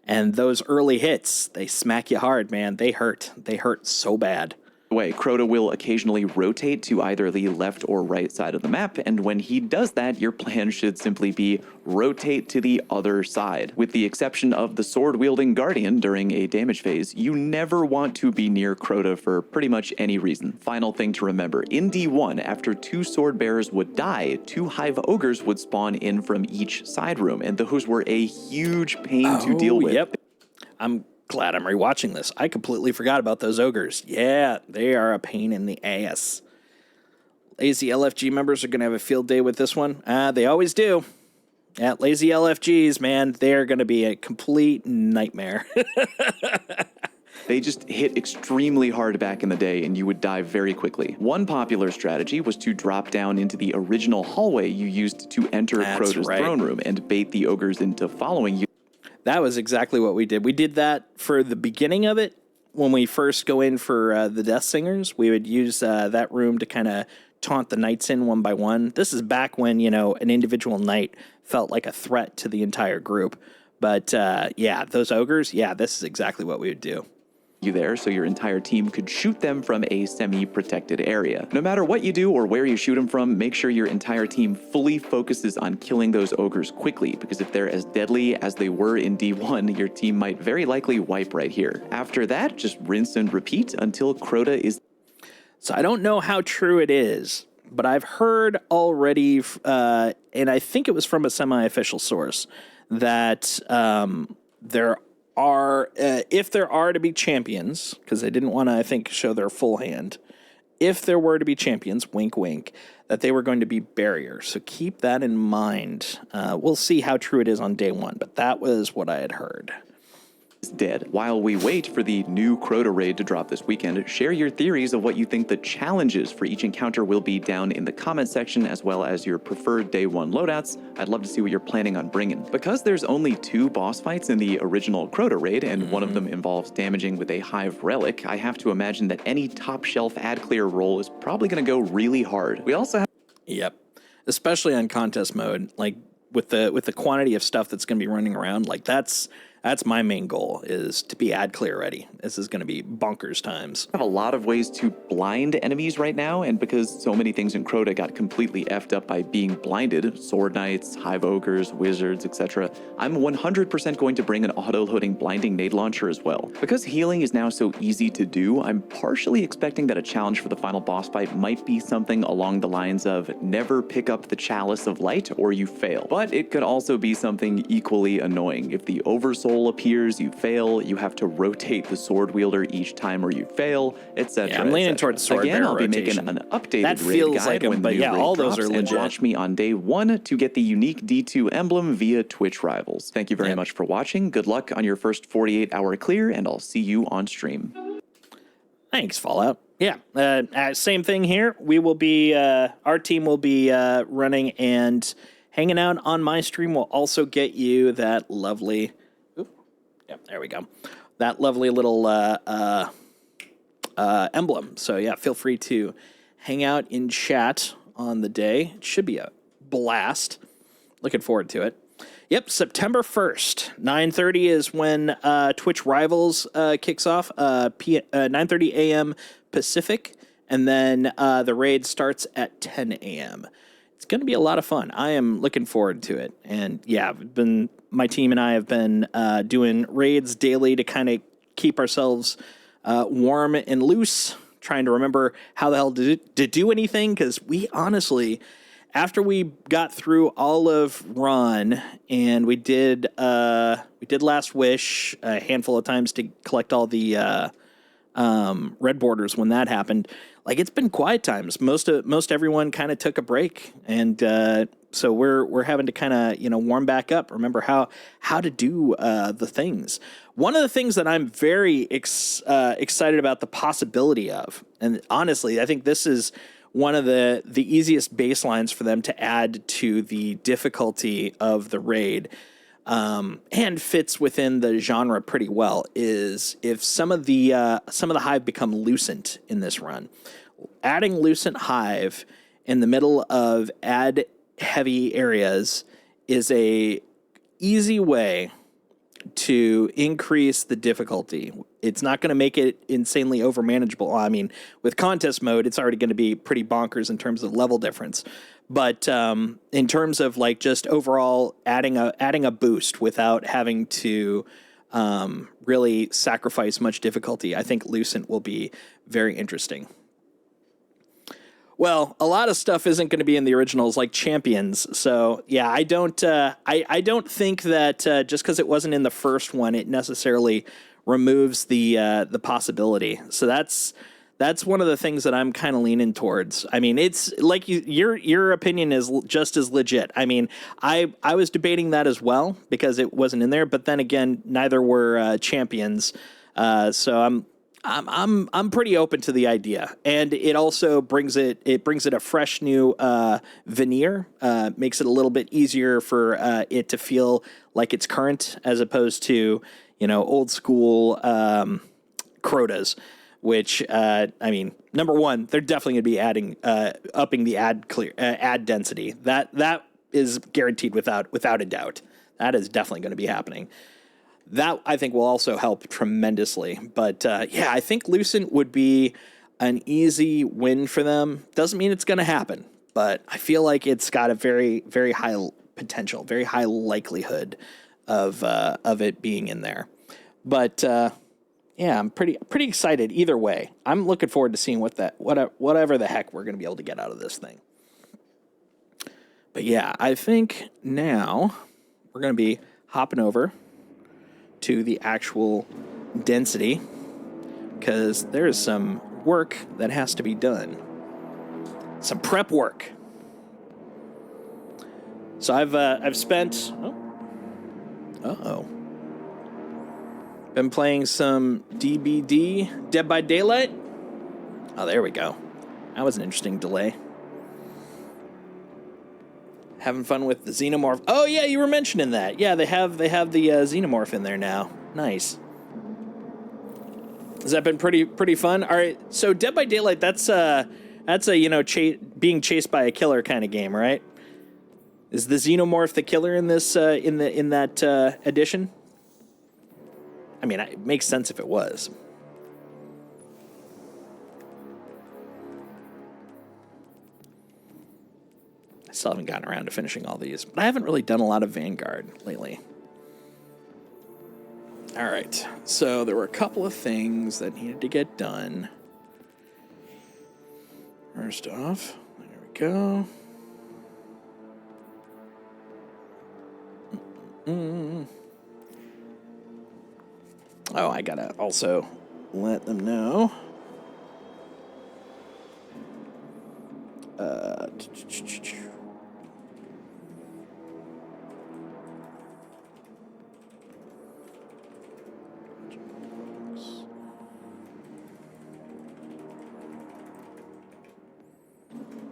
And those early hits, they smack you hard, man. They hurt. They hurt so bad. way, Crota will occasionally rotate to either the left or right side of the map, and when he does that, your plan should simply be rotate to the other side. With the exception of the sword-wielding Guardian during a damage phase, you never want to be near Crota for pretty much any reason. Final thing to remember, in D1, after 2 sword bearers would die, 2 Hive Ogres would spawn in from each side room, and those were a huge pain to deal with. Yep. I'm glad I'm rewatching this. I completely forgot about those ogres. Yeah, they are a pain in the ass. Lazy LFG members are going to have a field day with this one. They always do. Yeah, lazy LFGs, man, they're going to be a complete nightmare. They just hit extremely hard back in the day, and you would die very quickly. One popular strategy was to drop down into the original hallway you used to enter Crota's throne room and bait the ogres into following you. That was exactly what we did. We did that for the beginning of it. When we first go in for the Death Singers, we would use that room to kind of taunt the knights in one by one. This is back when, you know, an individual knight felt like a threat to the entire group. But yeah, those ogres, yeah, this is exactly what we would do. You there so your entire team could shoot them from a semi-protected area. No matter what you do or where you shoot them from, make sure your entire team fully focuses on killing those ogres quickly, because if they're as deadly as they were in D1, your team might very likely wipe right here. After that, just rinse and repeat until Crota is... So I don't know how true it is, but I've heard already, and I think it was from a semi-official source, that there are, if there are to be champions, because they didn't want to, I think, show their full hand, if there were to be champions, wink, wink, that they were going to be barriers. So keep that in mind. We'll see how true it is on day one, but that was what I had heard. Dead. While we wait for the new Crota raid to drop this weekend, share your theories of what you think the challenges for each encounter will be down in the comment section, as well as your preferred day one loadouts. I'd love to see what you're planning on bringing. Because there's only 2 boss fights in the original Crota raid, and one of them involves damaging with a Hive relic, I have to imagine that any top shelf ad clear roll is probably going to go really hard. We also have... Yep. Especially on contest mode, like with the quantity of stuff that's going to be running around, like that's my main goal, is to be ad clear ready. This is going to be bonkers times. I have a lot of ways to blind enemies right now, and because so many things in Crota got completely effed up by being blinded, sword knights, hive ogres, wizards, etc., I'm 100% going to bring an auto-loading blinding nade launcher as well. Because healing is now so easy to do, I'm partially expecting that a challenge for the final boss fight might be something along the lines of never pick up the chalice of light or you fail. But it could also be something equally annoying. If the oversoul appears, you fail, you have to rotate the sword wielder each time or you fail, etc. Yeah, I'm leaning towards sword Again, bearer I'll be rotation. making an updated That raid feels guide like when the but new yeah, raid all those drops, are and legit. watch me on day 1 to get the unique D2 emblem via Twitch Rivals. Thank you very much for watching. Good luck on your first 48-hour clear, and I'll see you on stream. Thanks, Fallout. Yeah, same thing here. We will be, our team will be running and hanging out on my stream. Will also get you that lovely, there we go, that lovely little emblem. So yeah, feel free to hang out in chat on the day. It should be a blast. Looking forward to it. Yep, September 1st, 9:30 is when Twitch Rivals kicks off, 9:30 a.m. Pacific, and then the raid starts at 10 a.m. It's going to be a lot of fun. I am looking forward to it. And yeah, my team and I have been doing raids daily to kind of keep ourselves warm and loose, trying to remember how the hell to do anything, because we honestly... after we got through all of Run, and we did Last Wish a handful of times to collect all the red borders when that happened. Like, it's been quiet times. Most everyone kind of took a break, and so we're having to kind of warm back up. Remember how to do the things. One of the things that I'm very excited about the possibility of, and honestly, I think this is one of the easiest baselines for them to add to the difficulty of the raid, and fits within the genre pretty well, is if some of the hive become lucent in this run. Adding lucent hive in the middle of ad heavy areas is a easy way to increase the difficulty. It's not going to make it insanely overmanageable. I mean, with contest mode, it's already going to be pretty bonkers in terms of level difference. But in terms of like just overall adding a boost without having to really sacrifice much difficulty, I think Lucent will be very interesting. Well, a lot of stuff isn't going to be in the originals, like Champions. So yeah, I don't think that just because it wasn't in the first one, it necessarily removes the possibility. So that's one of the things that I'm kind of leaning towards. I mean, it's like your opinion is just as legit. I mean, I was debating that as well because it wasn't in there, but then again, neither were Champions. So I'm pretty open to the idea, and it also brings it a fresh new veneer, makes it a little bit easier for it to feel like it's current as opposed to old school Crotas, which I mean, number one, they're definitely going to be adding upping the ad density. That is guaranteed without a doubt. That is definitely going to be happening. That, I think, will also help tremendously. But, yeah, I think Lucent would be an easy win for them. Doesn't mean it's going to happen, but I feel like it's got a very, very high potential, very high likelihood of it being in there. But, yeah, I'm pretty excited either way. I'm looking forward to seeing whatever the heck we're going to be able to get out of this thing. But, yeah, I think now we're going to be hopping over to the actual density, because there is some work that has to be done. Some prep work. So I've spent been playing some DBD, Dead by Daylight. Oh, there we go. That was an interesting delay. Having fun with the Xenomorph. Oh yeah, you were mentioning that. Yeah, they have the Xenomorph in there now. Nice. Has that been pretty fun? All right. So Dead by Daylight, that's a being chased by a killer kind of game, right? Is the Xenomorph the killer in this in that edition? I mean, it makes sense if it was. I still haven't gotten around to finishing all these, but I haven't really done a lot of Vanguard lately. All right, so there were a couple of things that needed to get done. First off, there we go. Oh, I gotta also let them know.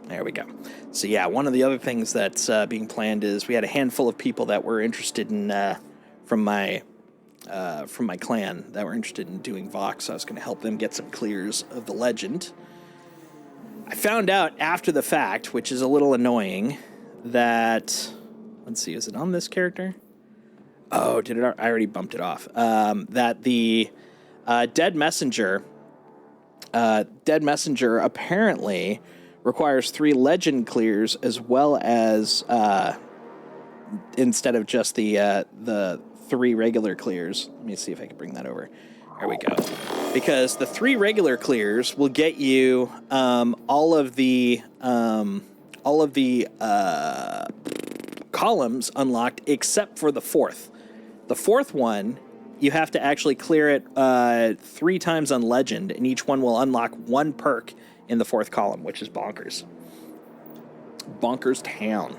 There we go. So yeah, one of the other things that's being planned is we had a handful of people that were interested in from my clan that were interested in doing Vox. So I was going to help them get some clears of the legend. I found out after the fact, which is a little annoying, that let's see, is it on this character? Oh, did it? I already bumped it off. That the Dead Messenger apparently requires 3 legend clears as well as instead of just the 3 regular clears. Let me see if I can bring that over. There we go. Because the 3 regular clears will get you all of the all of the columns unlocked except for the fourth. The fourth one, you have to actually clear it 3 times on Legend, and each one will unlock 1 perk in the fourth column, which is bonkers. Bonkers town.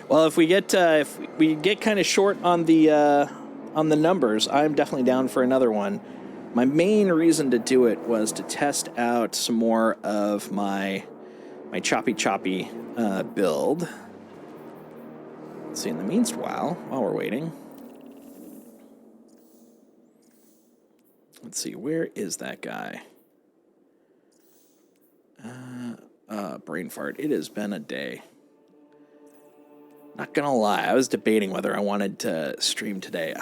Well, if we get kind of short on the numbers, I'm definitely down for another one. My main reason to do it was to test out some more of my choppy build. Let's see, in the meanwhile, while we're waiting, let's see, where is that guy? Brain fart. It has been a day. Not gonna lie, I was debating whether I wanted to stream today.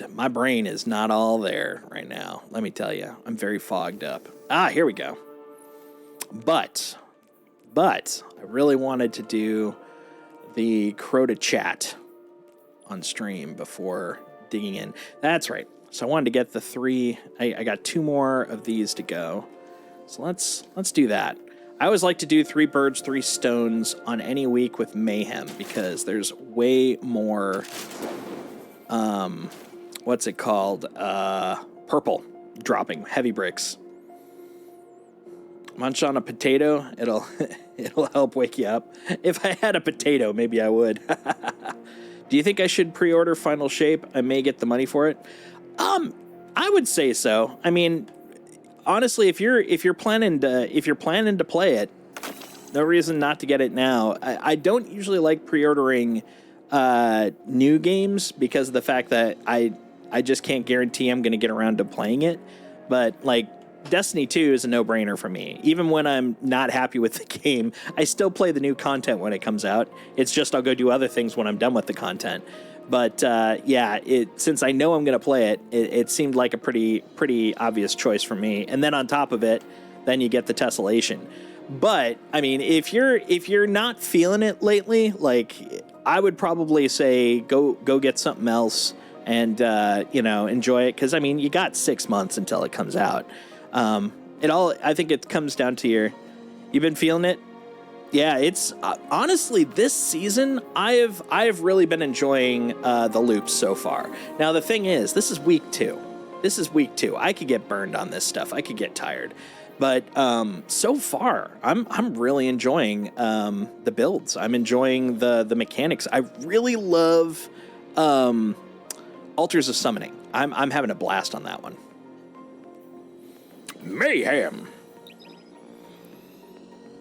My brain is not all there right now. Let me tell you, I'm very fogged up. Here we go. But I really wanted to do the Crota chat on stream before digging in. That's right. So I wanted to get the 3. I got 2 more of these to go. So let's do that. I always like to do 3 birds, 3 stones on any week with Mayhem because there's way more, what's it called? Purple dropping, heavy bricks. Munch on a potato, it'll help wake you up. If I had a potato, maybe I would. Do you think I should pre-order Final Shape? I may get the money for it. I would say so. I mean, honestly, if you're planning to play it, no reason not to get it now. I don't usually like pre-ordering new games because of the fact that I just can't guarantee I'm going to get around to playing it. But like Destiny 2 is a no-brainer for me. Even when I'm not happy with the game, I still play the new content when it comes out. It's just I'll go do other things when I'm done with the content. But since I know I'm going to play it seemed like a pretty obvious choice for me. And then on top of it, then you get the tessellation. But I mean, if you're not feeling it lately, like I would probably say go get something else and enjoy it, because I mean you got 6 months until it comes out. I think it comes down to you've been feeling it. Yeah, it's honestly this season I've really been enjoying the loops so far. Now the thing is, this is week 2. I could get burned on this stuff. I could get tired, but so far I'm really enjoying the builds. I'm enjoying the mechanics. I really love Altars of Summoning. I'm having a blast on that one. Mayhem.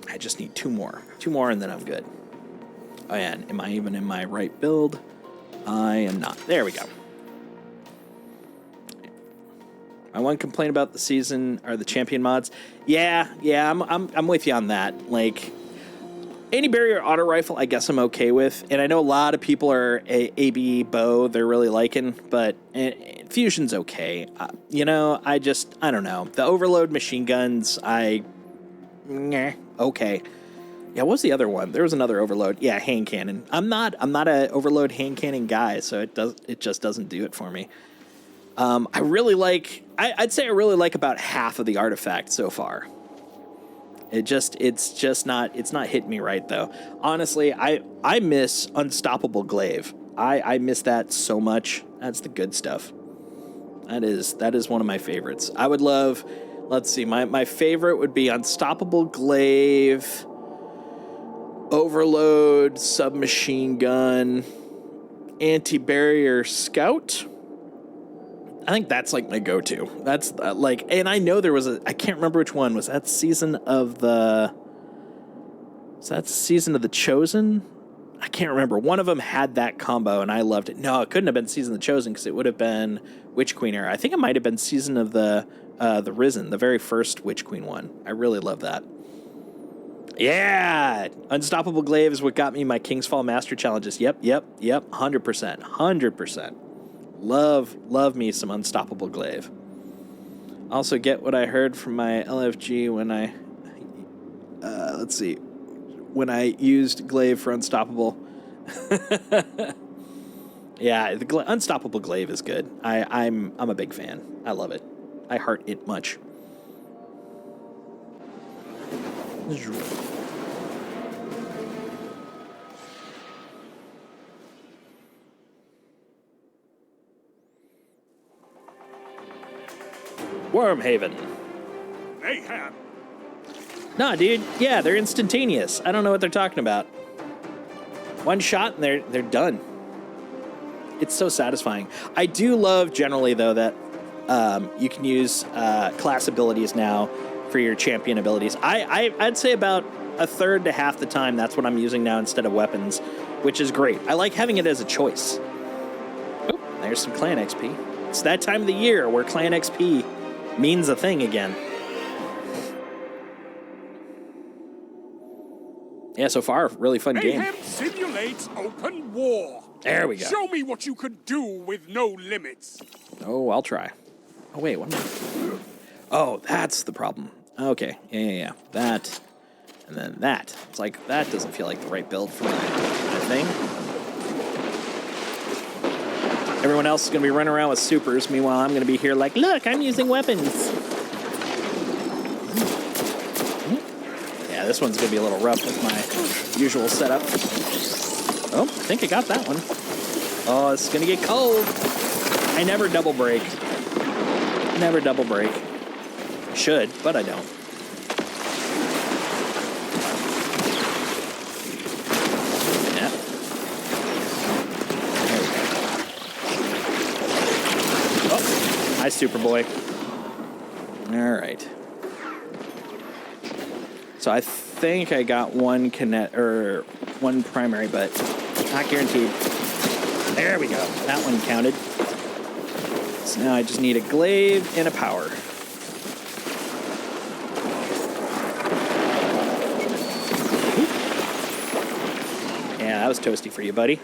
I just need 2 more. 2 more and then I'm good. Oh, yeah, and am I even in my right build? I am not. There we go. My one complaint about the season are the champion mods. Yeah, I'm with you on that. Like, anti-barrier auto rifle, I guess I'm okay with. And I know a lot of people are AB bow they're really liking, but fusion's okay. I don't know. The overload machine guns, okay. Yeah, what was the other one? There was another overload. Yeah, hand cannon. I'm not a overload hand cannon guy, so it just doesn't do it for me. I'd say I really like about half of the artifact so far. It's not hitting me right though. Honestly, I miss Unstoppable Glaive. I miss that so much. That's the good stuff. That is one of my favorites. I would love, let's see, my favorite would be Unstoppable Glaive, Overload, Submachine Gun, Anti-Barrier Scout. I think that's like my go-to. That's and I know there was I can't remember which one. Was that season of the Chosen? I can't remember. One of them had that combo and I loved it. No, it couldn't have been Season of the Chosen because it would have been Witch Queen era. I think it might have been Season of the Risen, the very first Witch Queen one. I really love that. Yeah! Unstoppable Glaive is what got me my King's Fall Master challenges. Yep. 100%. Love me some Unstoppable Glaive. Also get what I heard from my LFG when I when I used Glaive for Unstoppable. Yeah, the Unstoppable Glaive is good. I'm a big fan. I love it. I heart it much. Wormhaven. Mayhem. Nah, dude. Yeah, they're instantaneous. I don't know what they're talking about. One shot and they're done. It's so satisfying. I do love generally though that you can use class abilities now for your champion abilities. I'd say about a third to half the time that's what I'm using now instead of weapons, which is great. I like having it as a choice. Oop, there's some clan XP. It's that time of the year where clan XP means a thing again. Yeah, so far, really fun game. Mayhem simulates open war. There we go. Show me what you could do with no limits. Oh, I'll try. Oh, wait, what am I? Oh, that's the problem. Okay, yeah. That, and then that. It's like, that doesn't feel like the right build for my thing. Everyone else is going to be running around with supers. Meanwhile, I'm going to be here like, look, I'm using weapons. Yeah, this one's going to be a little rough with my usual setup. Oh, I think I got that one. Oh, it's going to get cold. I never double break. Never double break. Should, but I don't. Yeah. Oh, hi, Superboy. All right. So I think I got one one primary, but not guaranteed. There we go. That one counted. So now I just need a glaive and a power. Yeah, that was toasty for you, buddy.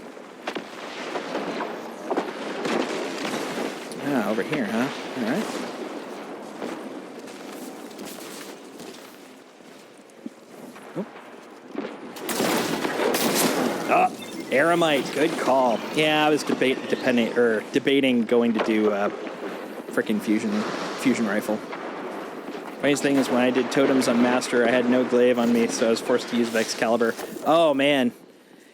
Ah, over here, huh? All right. Aramite, good call. Yeah, I was debating going to do frickin' fusion rifle. Funniest thing is when I did totems on Master, I had no glaive on me, so I was forced to use Excalibur. Oh man,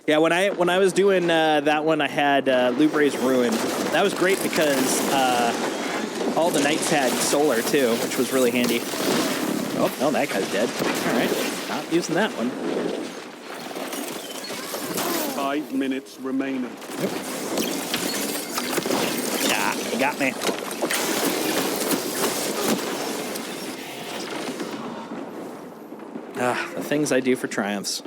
yeah. When I was doing that one, I had Lubre's Ruin. That was great because all the knights had solar too, which was really handy. Oh, no, that guy's dead. All right, stop using that one. 5 minutes remaining. Yep. Yeah, you got me. The things I do for triumphs.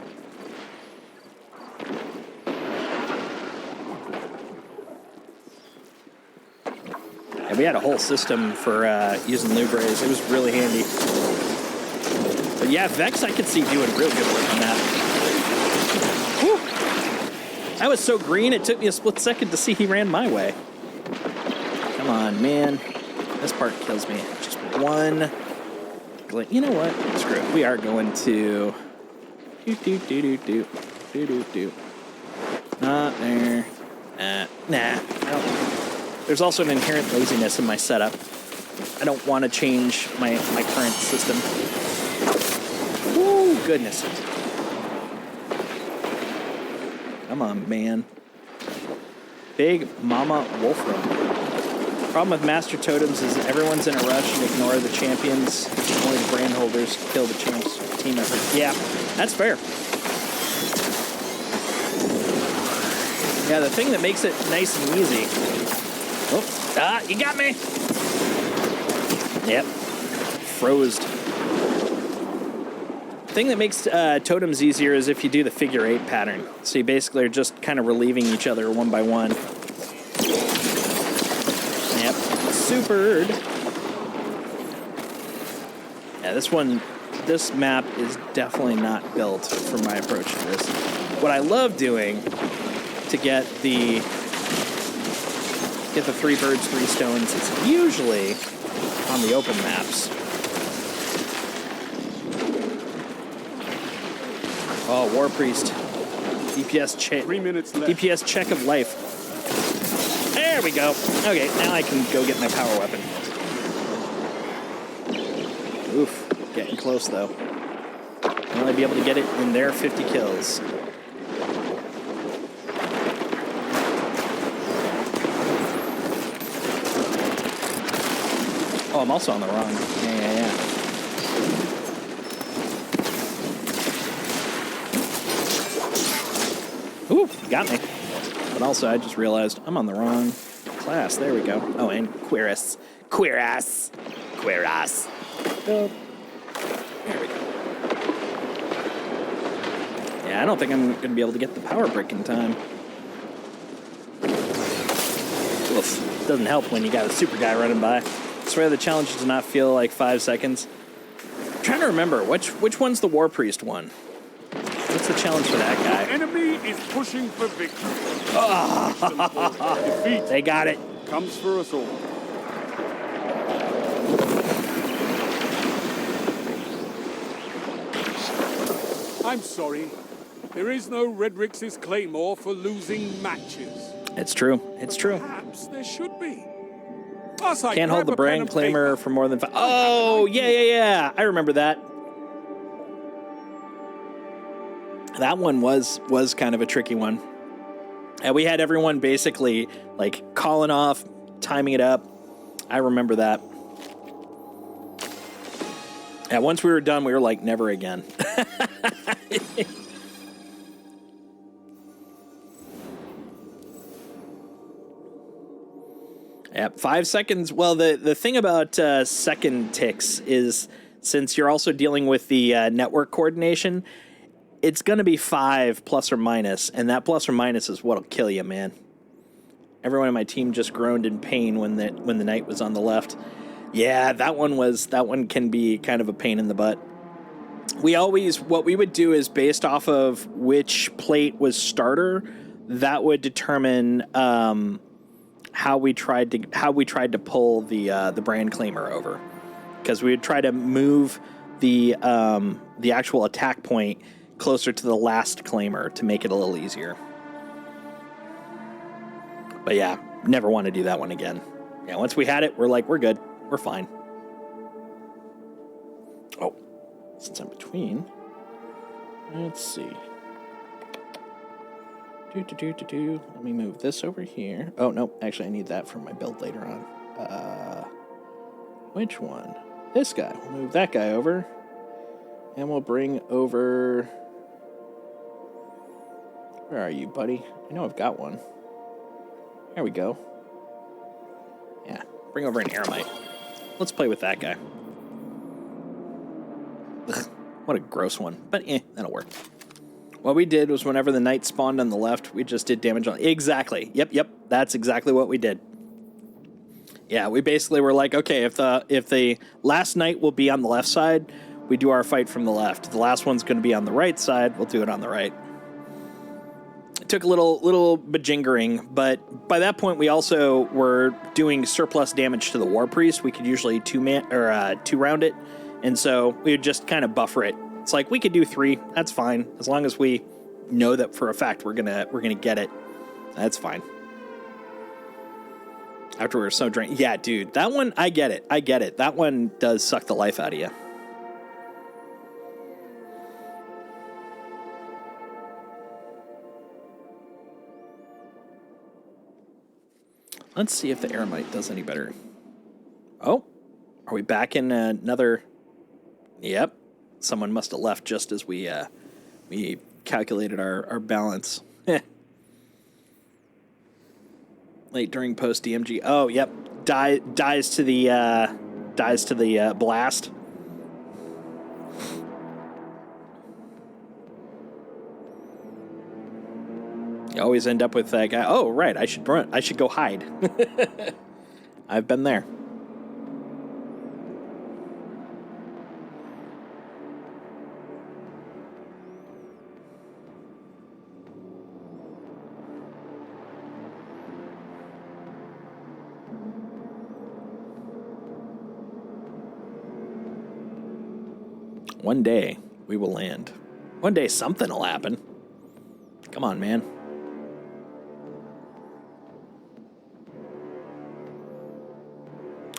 And we had a whole system for using Lubres. It was really handy. But yeah, Vex I could see doing real good work on that. Whew. That was so green, it took me a split second to see he ran my way. Come on, man. This part kills me. Just one. You know what? Screw it. We are going to... Do. Not there. Nah. There's also an inherent laziness in my setup. I don't want to change my current system. Woo, goodness. Come on, man. Big Mama Wolfram. Problem with Master Totems is everyone's in a rush and ignore the champions. Only the brand holders kill the champs team effort. Yeah, that's fair. Yeah, the thing that makes it nice and easy. Oh, you got me. Yep. Froze. The thing that makes totems easier is if you do the figure 8 pattern. So you basically are just kind of relieving each other one by one. Yep. Supered. Yeah, this map is definitely not built for my approach to this. What I love doing to get the 3 birds, 3 stones is usually on the open maps. Oh, War Priest. DPS check. 3 minutes left. DPS check of life. There we go. Okay, now I can go get my power weapon. Oof, getting close though. only be able to get it in their 50 kills. Oh, I'm also on the wrong. Yeah. Ooh, got me. But also, I just realized I'm on the wrong class. There we go. Oh, and Queerus. Queerus. Queerus. Oh. There we go. Yeah, I don't think I'm going to be able to get the power brick in time. Oof. Doesn't help when you got a super guy running by. I swear the challenge does not feel like 5 seconds. I'm trying to remember, which one's the War Priest one? What's the challenge for that guy? Enemy is pushing for victory. Defeat They got it. comes for us all. I'm sorry. There is no Redrix's Claymore for losing matches. It's true. It's true. Perhaps there should be. Plus, I Can't hold grab the a pen brand and claimer paper. for more than 5. Oh, yeah. I remember that. That one was kind of a tricky one. And we had everyone basically like calling off, timing it up. I remember that. And once we were done, we were like, never again. Yep, 5 seconds. Well, the thing about second ticks is since you're also dealing with the network coordination, it's going to be 5 plus or minus, and that plus or minus is what'll kill you, man. Everyone on my team just groaned in pain when the knight was on the left. Yeah, that one can be kind of a pain in the butt. What we would do is based off of which plate was starter, that would determine how we tried to pull the brand claimer over, because we would try to move the actual attack point closer to the last claimer to make it a little easier. But yeah, never want to do that one again. Yeah, once we had it, we're like, we're good, we're fine. Oh, since I'm between, let's see. Let me move this over here. Oh, no, actually, I need that for my build later on. Which one? This guy. We'll move that guy over. And we'll bring over... Where are you, buddy? I know I've got one. There we go. Yeah, bring over an Aramite. Let's play with that guy. Ugh, what a gross one. But that'll work. What we did was whenever the knight spawned on the left, we just did damage on... Exactly. Yep. That's exactly what we did. Yeah, we basically were like, okay, if the last knight will be on the left side, we do our fight from the left. If the last one's going to be on the right side, we'll do it on the right. It took a little bajingering, but by that point, we also were doing surplus damage to the War Priest. We could usually two-round it, and so we would just kind of buffer it. It's like we could do 3. That's fine, as long as we know that for a fact we're gonna get it. That's fine. After we're so drained, yeah, dude, that one I get it. That one does suck the life out of you. Let's see if the Aramite does any better. Oh, are we back in another? Yep. Someone must have left just as we calculated our balance. Late during post DMG. Oh, yep. Dies to the blast. You always end up with that guy. Oh, right. I should run. I should go hide. I've been there. One day we will land. One day something will happen. Come on, man.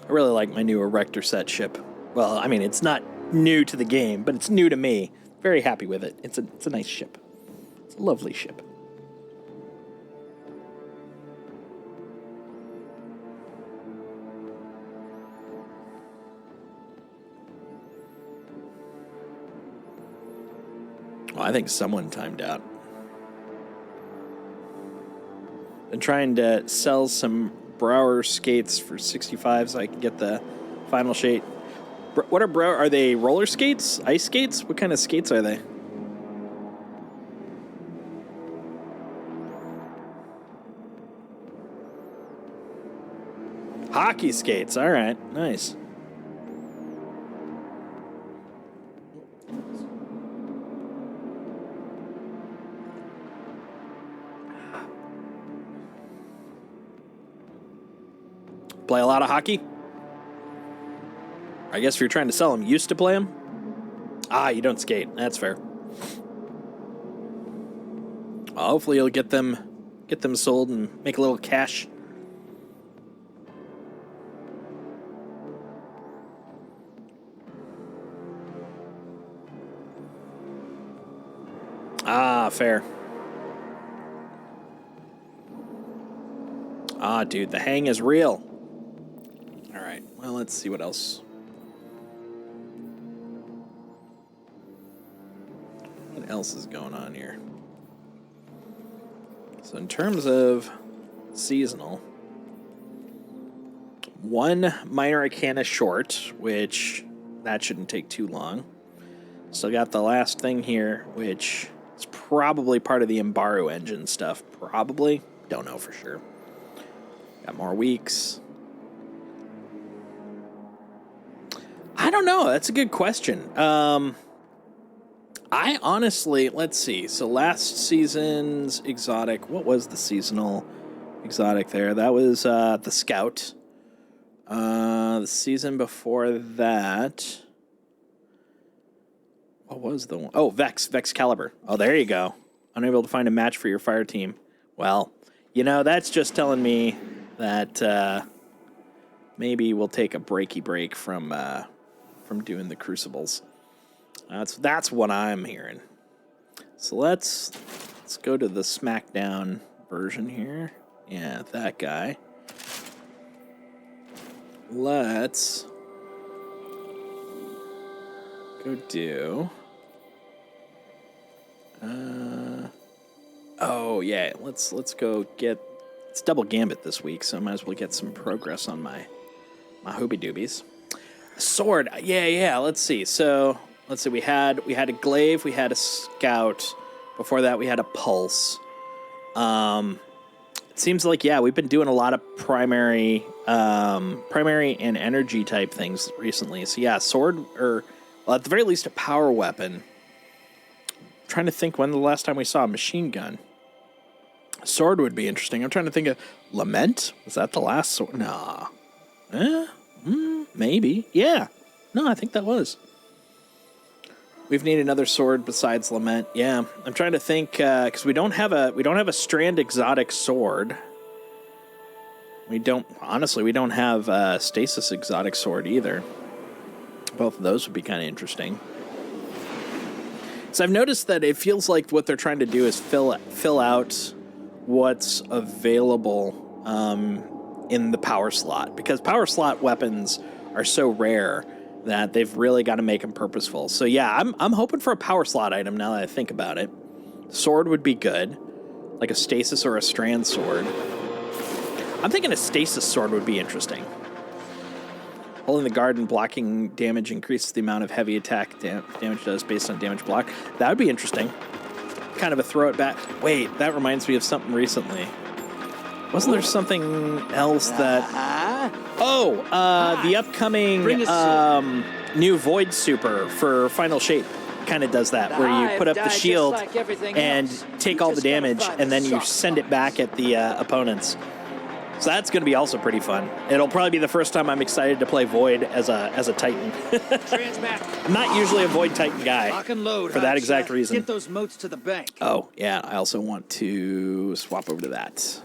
I really like my new Erector set ship. Well, I mean, it's not new to the game, but it's new to me. very happy with it. It's a nice ship. It's a lovely ship. Well, I think someone timed out. Been trying to sell some Brower skates for 65 so I can get the final shape. What are Brower? Are they roller skates? Ice skates? What kind of skates are they? Hockey skates. All right. Nice. Play a lot of hockey? I guess if you're trying to sell them, used to play them? Ah, you don't skate. That's fair. Well, hopefully you'll get them sold and make a little cash. Ah, fair. Ah, dude, the hang is real. All right, well, let's see what else. What else is going on here? So in terms of seasonal, one minor arcana short, which that shouldn't take too long. Still got the last thing here, which is probably part of the Embaru engine stuff. Probably. Don't know for sure. Got more weeks. I don't know. That's a good question. I honestly, let's see. So last season's exotic, what was the seasonal exotic there? That was the Scout. The season before that, what was the one? Oh, Vex Caliber. Oh, there you go. Unable to find a match for your fire team. Well, you know, that's just telling me that maybe we'll take a break from doing the Crucibles. That's what I'm hearing. So let's go to the SmackDown version here. Yeah, that guy. Let's go do. Oh yeah, let's go get. It's double gambit this week, so I might as well get some progress on my hooby doobies. Sword, yeah. Let's see. So let's see. We had a glaive, we had a scout. Before that, we had a pulse. It seems like we've been doing a lot of primary and energy type things recently. So yeah, sword, or well, at the very least a power weapon. I'm trying to think when the last time we saw a machine gun. Sword would be interesting. I'm trying to think of Lament. Was that the last sword? Nah. Maybe. Yeah. No, I think that was. We've needed another sword besides Lament. Yeah, I'm trying to think because we don't have a Strand exotic sword. We don't have a Stasis exotic sword either. Both of those would be kind of interesting. So I've noticed that it feels like what they're trying to do is fill out what's available in the power slot, because power slot weapons are so rare that they've really got to make them purposeful. So yeah, I'm hoping for a power slot item now that I think about it. Sword would be good, like a Stasis or a Strand sword. I'm thinking a Stasis sword would be interesting. Holding the guard and blocking damage increases the amount of heavy attack damage does based on damage block. That would be interesting. Kind of a throw it back. Wait, that reminds me of something recently. Wasn't there something else that... the upcoming new Void Super for Final Shape kind of does that, where you put up the shield and take all the damage, and then you send it back at the opponents. So that's going to be also pretty fun. It'll probably be the first time I'm excited to play Void as a Titan. I'm not usually a Void Titan guy for that exact reason. Get those motes to the bank. Oh, yeah, I also want to swap over to that.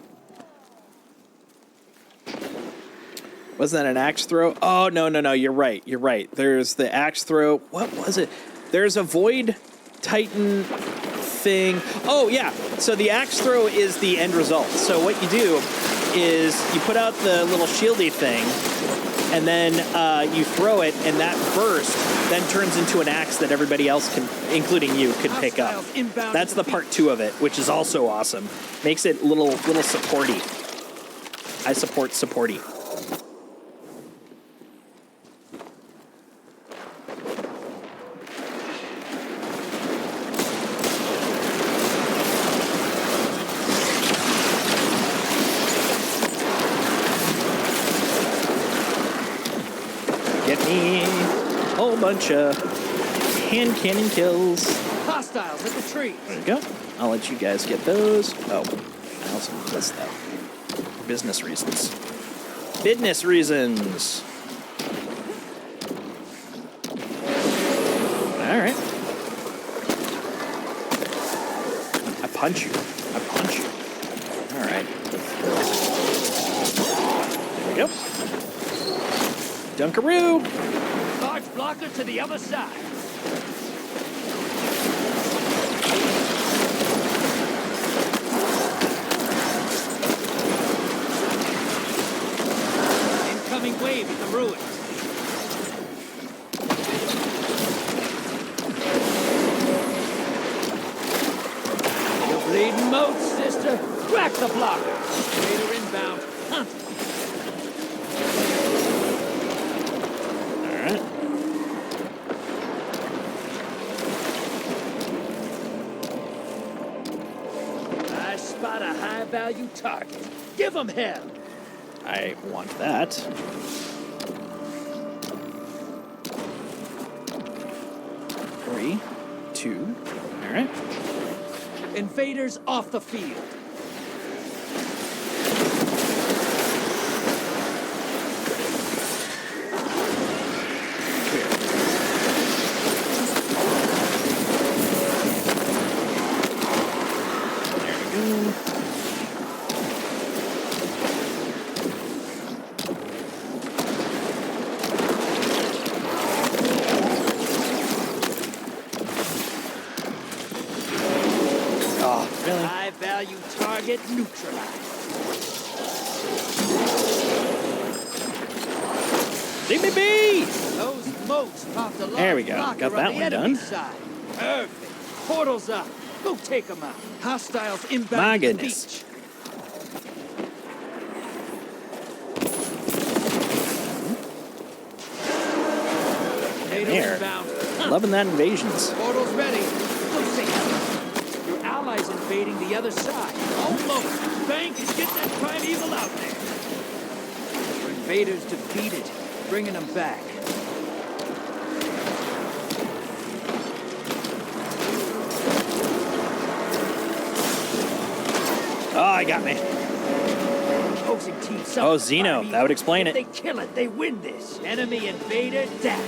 Wasn't that an axe throw? Oh, no, you're right. There's the axe throw. What was it? There's a Void Titan thing. Oh, yeah. So the axe throw is the end result. So what you do is you put out the little shieldy thing, and then you throw it, and that burst then turns into an axe that everybody else can, including you, could pick up. That's the part 2 of it, which is also awesome. Makes it little supporty. I support supporty. Get me a whole bunch of hand cannon kills. Hostiles at the tree. There you go. I'll let you guys get those. Oh, I also need this though. For business reasons. Business reasons. All right. I punch you. I punch you. All right. There we go. Dunkaroo. Large blocker to the other side. Incoming wave at the ruins. You're bleeding moats, sister. Crack the blocker. Raider inbound. Hunt. Spot a high-value target. Give him hell. I want that. Three, two. All right. Invaders off the field. Really? High-value target neutralized. DBB! Those moats popped a large There we go. blocker Got that on the one enemy done. side. Perfect. Portals up. Go take them out. Hostiles inbound My to the goodness. beach. NATO There. inbound. Loving that invasions. Portals ready. Go say hello. Your allies invading the other side. Almost. Bank, get that primeval out there. Your invaders defeated. Bringing them back. Oh, I got me. Opposing team Oh, Xeno. That would explain if it. they kill it, they win this. Enemy invader down.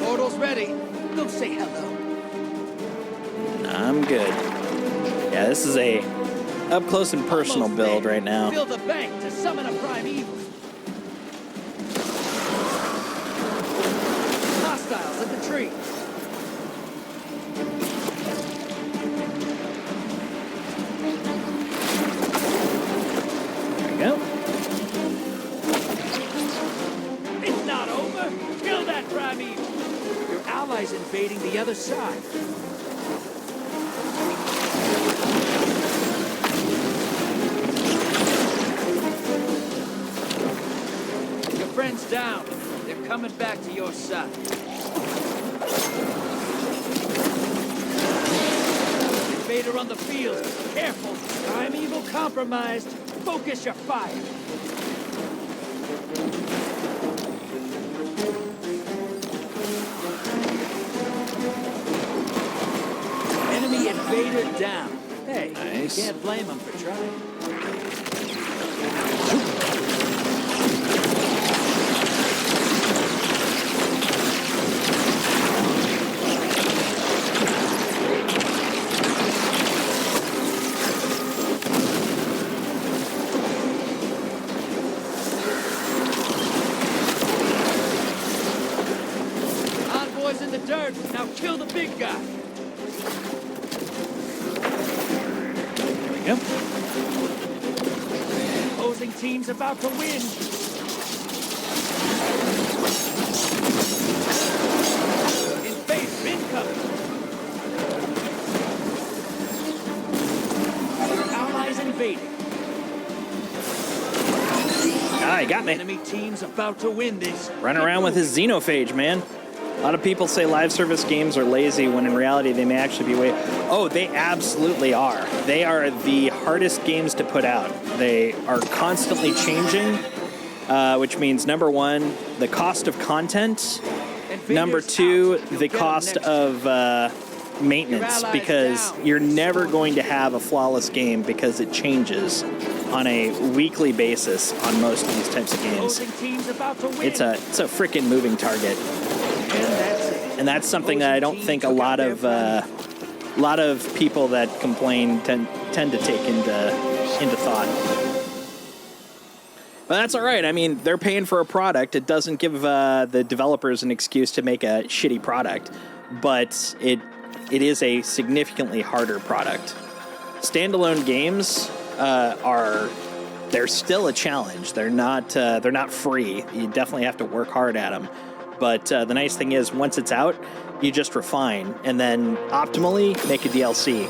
Portals ready. Go say hello. I'm good. Yeah, this is a up close and personal Almost build there. right now. Build a bank to summon a primeval. Hostiles at the tree. There we go. It's not over. Kill that primeval. Your allies invading the other side. Your friends down. They're coming back to your side. Invader on the field. Careful. Primeval compromised. Focus your fire. Enemy invader down. Hey, Nice. you can't blame them for trying. Envoys in the hurt. Now kill the big guy. Yep. Opposing team's about to win. Invade incoming. Allies invading. Ah, he got me. Enemy team's about to win this. Run around with his xenophage, man. A lot of people say live service games are lazy when in reality they may actually be way... Oh, they absolutely are. They are the hardest games to put out. They are constantly changing, which means, number one, the cost of content. Number two, the cost of maintenance, because you're never going to have a flawless game because it changes on a weekly basis on most of these types of games. It's a freaking moving target. And that's something that I don't think a lot of people that complain tend to take into thought. But that's all right. I mean, they're paying for a product. It doesn't give the developers an excuse to make a shitty product, but it is a significantly harder product. Standalone games they're still a challenge. They're not free. You definitely have to work hard at them. But the nice thing is, once it's out, you just refine and then optimally make a DLC.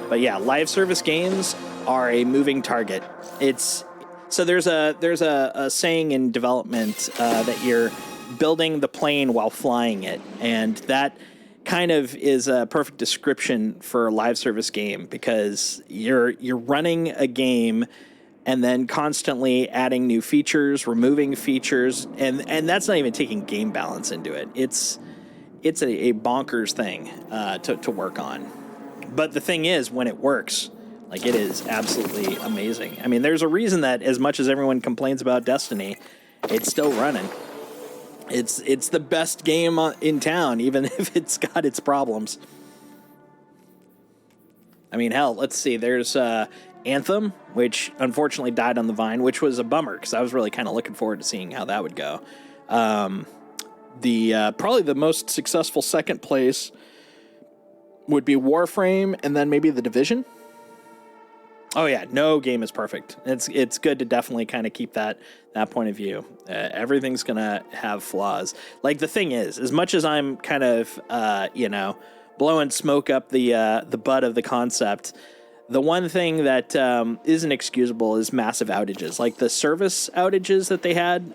But yeah, live service games are a moving target. There's a saying in development that you're building the plane while flying it, and that kind of is a perfect description for a live service game, because you're running a game and then constantly adding new features, removing features, and that's not even taking game balance into it. It's a bonkers thing to work on. But the thing is, when it works, like, it is absolutely amazing. I mean, there's a reason that as much as everyone complains about Destiny, it's still running. It's the best game in town, even if it's got its problems. I mean, hell, let's see. There's Anthem, which unfortunately died on the vine, which was a bummer because I was really kind of looking forward to seeing how that would go. Probably the most successful second place would be Warframe, and then maybe The Division. Oh yeah, no game is perfect. It's good to definitely kind of keep that point of view. Everything's gonna have flaws. Like, the thing is, as much as I'm kind of blowing smoke up the butt of the concept, the one thing that isn't excusable is massive outages, like the service outages that they had.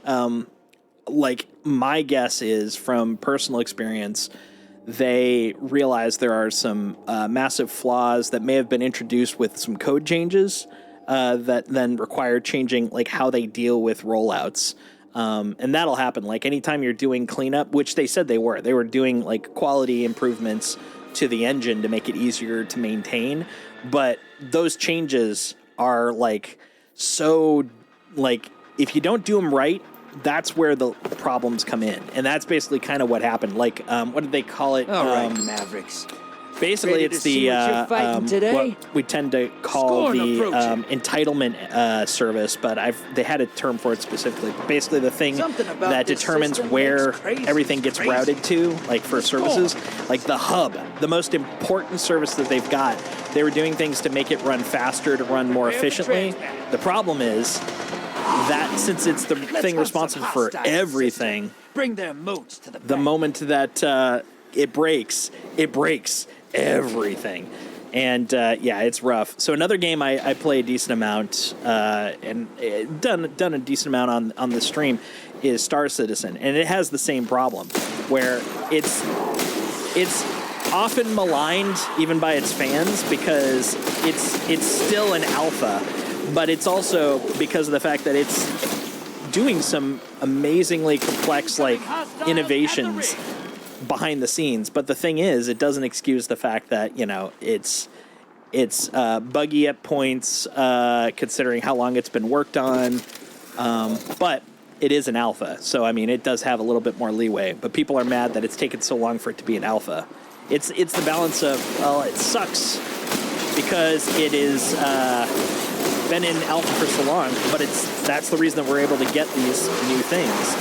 Like, my guess is, from personal experience, they realized there are some massive flaws that may have been introduced with some code changes that then require changing, like, how they deal with rollouts. And that'll happen. Like, anytime you're doing cleanup, which they said they were doing, like, quality improvements to the engine to make it easier to maintain. But those changes are, like, so, like, if you don't do them right, that's where the problems come in. And that's basically kind of what happened. Like, what did they call it? All right, Mavericks. Basically, it's the what we tend to call the entitlement service, but they had a term for it specifically. But basically, the thing that determines where everything gets routed to, like for services, like the hub, the most important service that they've got. They were doing things to make it run faster, to run more efficiently. The problem is that since it's the thing responsible for everything, bring their moats to the moment that it breaks everything. And yeah, it's rough. So another game I play a decent amount and done a decent amount on the stream is Star Citizen, and it has the same problem where it's often maligned even by its fans because it's still an alpha, but it's also because of the fact that it's doing some amazingly complex, like, innovations behind the scenes. But the thing is, it doesn't excuse the fact that, it's buggy at points, considering how long it's been worked on. But it is an alpha, so I mean, it does have a little bit more leeway. But people are mad that it's taken so long for it to be an alpha. It's the balance of, well, it sucks because it is been in alpha for so long, but that's the reason that we're able to get these new things.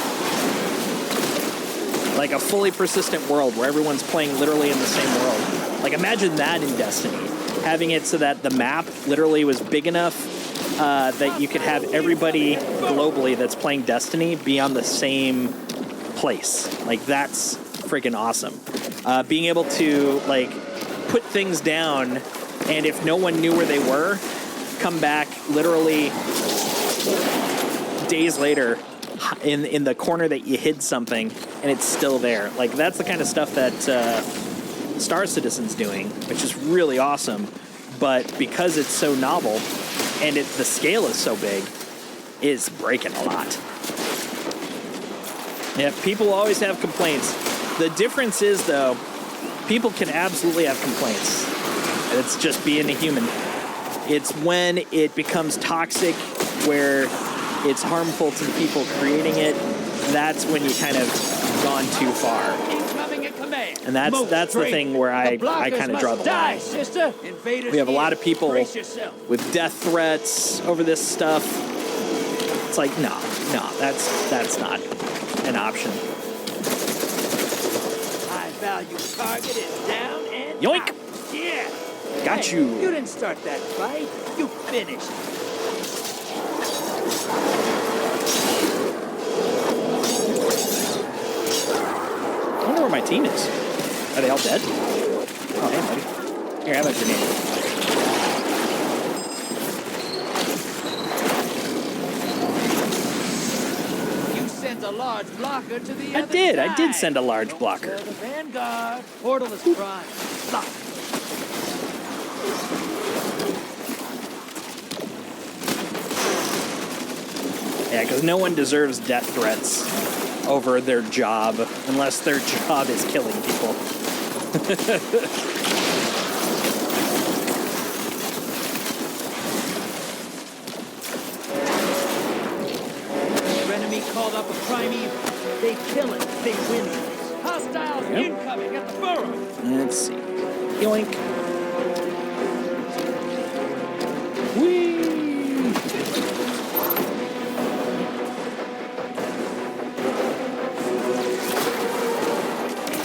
Like a fully persistent world where everyone's playing literally in the same world. Like imagine that in Destiny. Having it so that the map literally was big enough that you could have everybody globally that's playing Destiny be on the same place. Like that's freaking awesome. Being able to like put things down, and if no one knew where they were, come back literally days later in the corner that you hid something, and it's still there. Like that's the kind of stuff that Star Citizen's doing, which is really awesome. But because it's so novel and the scale is so big, it's breaking a lot. Yeah, people always have complaints. The difference is, though, people can absolutely have complaints. It's just being a human. It's when it becomes toxic, where it's harmful to the people creating it, that's when you kind of gone too far. And that's the thing where I kind of draw the line. We have a lot of people with death threats over this stuff. It's like, no, that's not an option. High value target is down and Yoink! out. Yeah. Got Hey, you. You didn't start that fight. You finished. I wonder where my team is. Are they all dead? Oh, hey, buddy. Here, have a grenade. A large blocker to the I other did. side. I did send a large blocker. The Vanguard. Portal is prime. Lock. Yeah, because no one deserves death threats over their job unless their job is killing people. Called up a primeval. They kill it. They win it. Hostiles incoming at the burrow. Let's see. Yoink. Whee!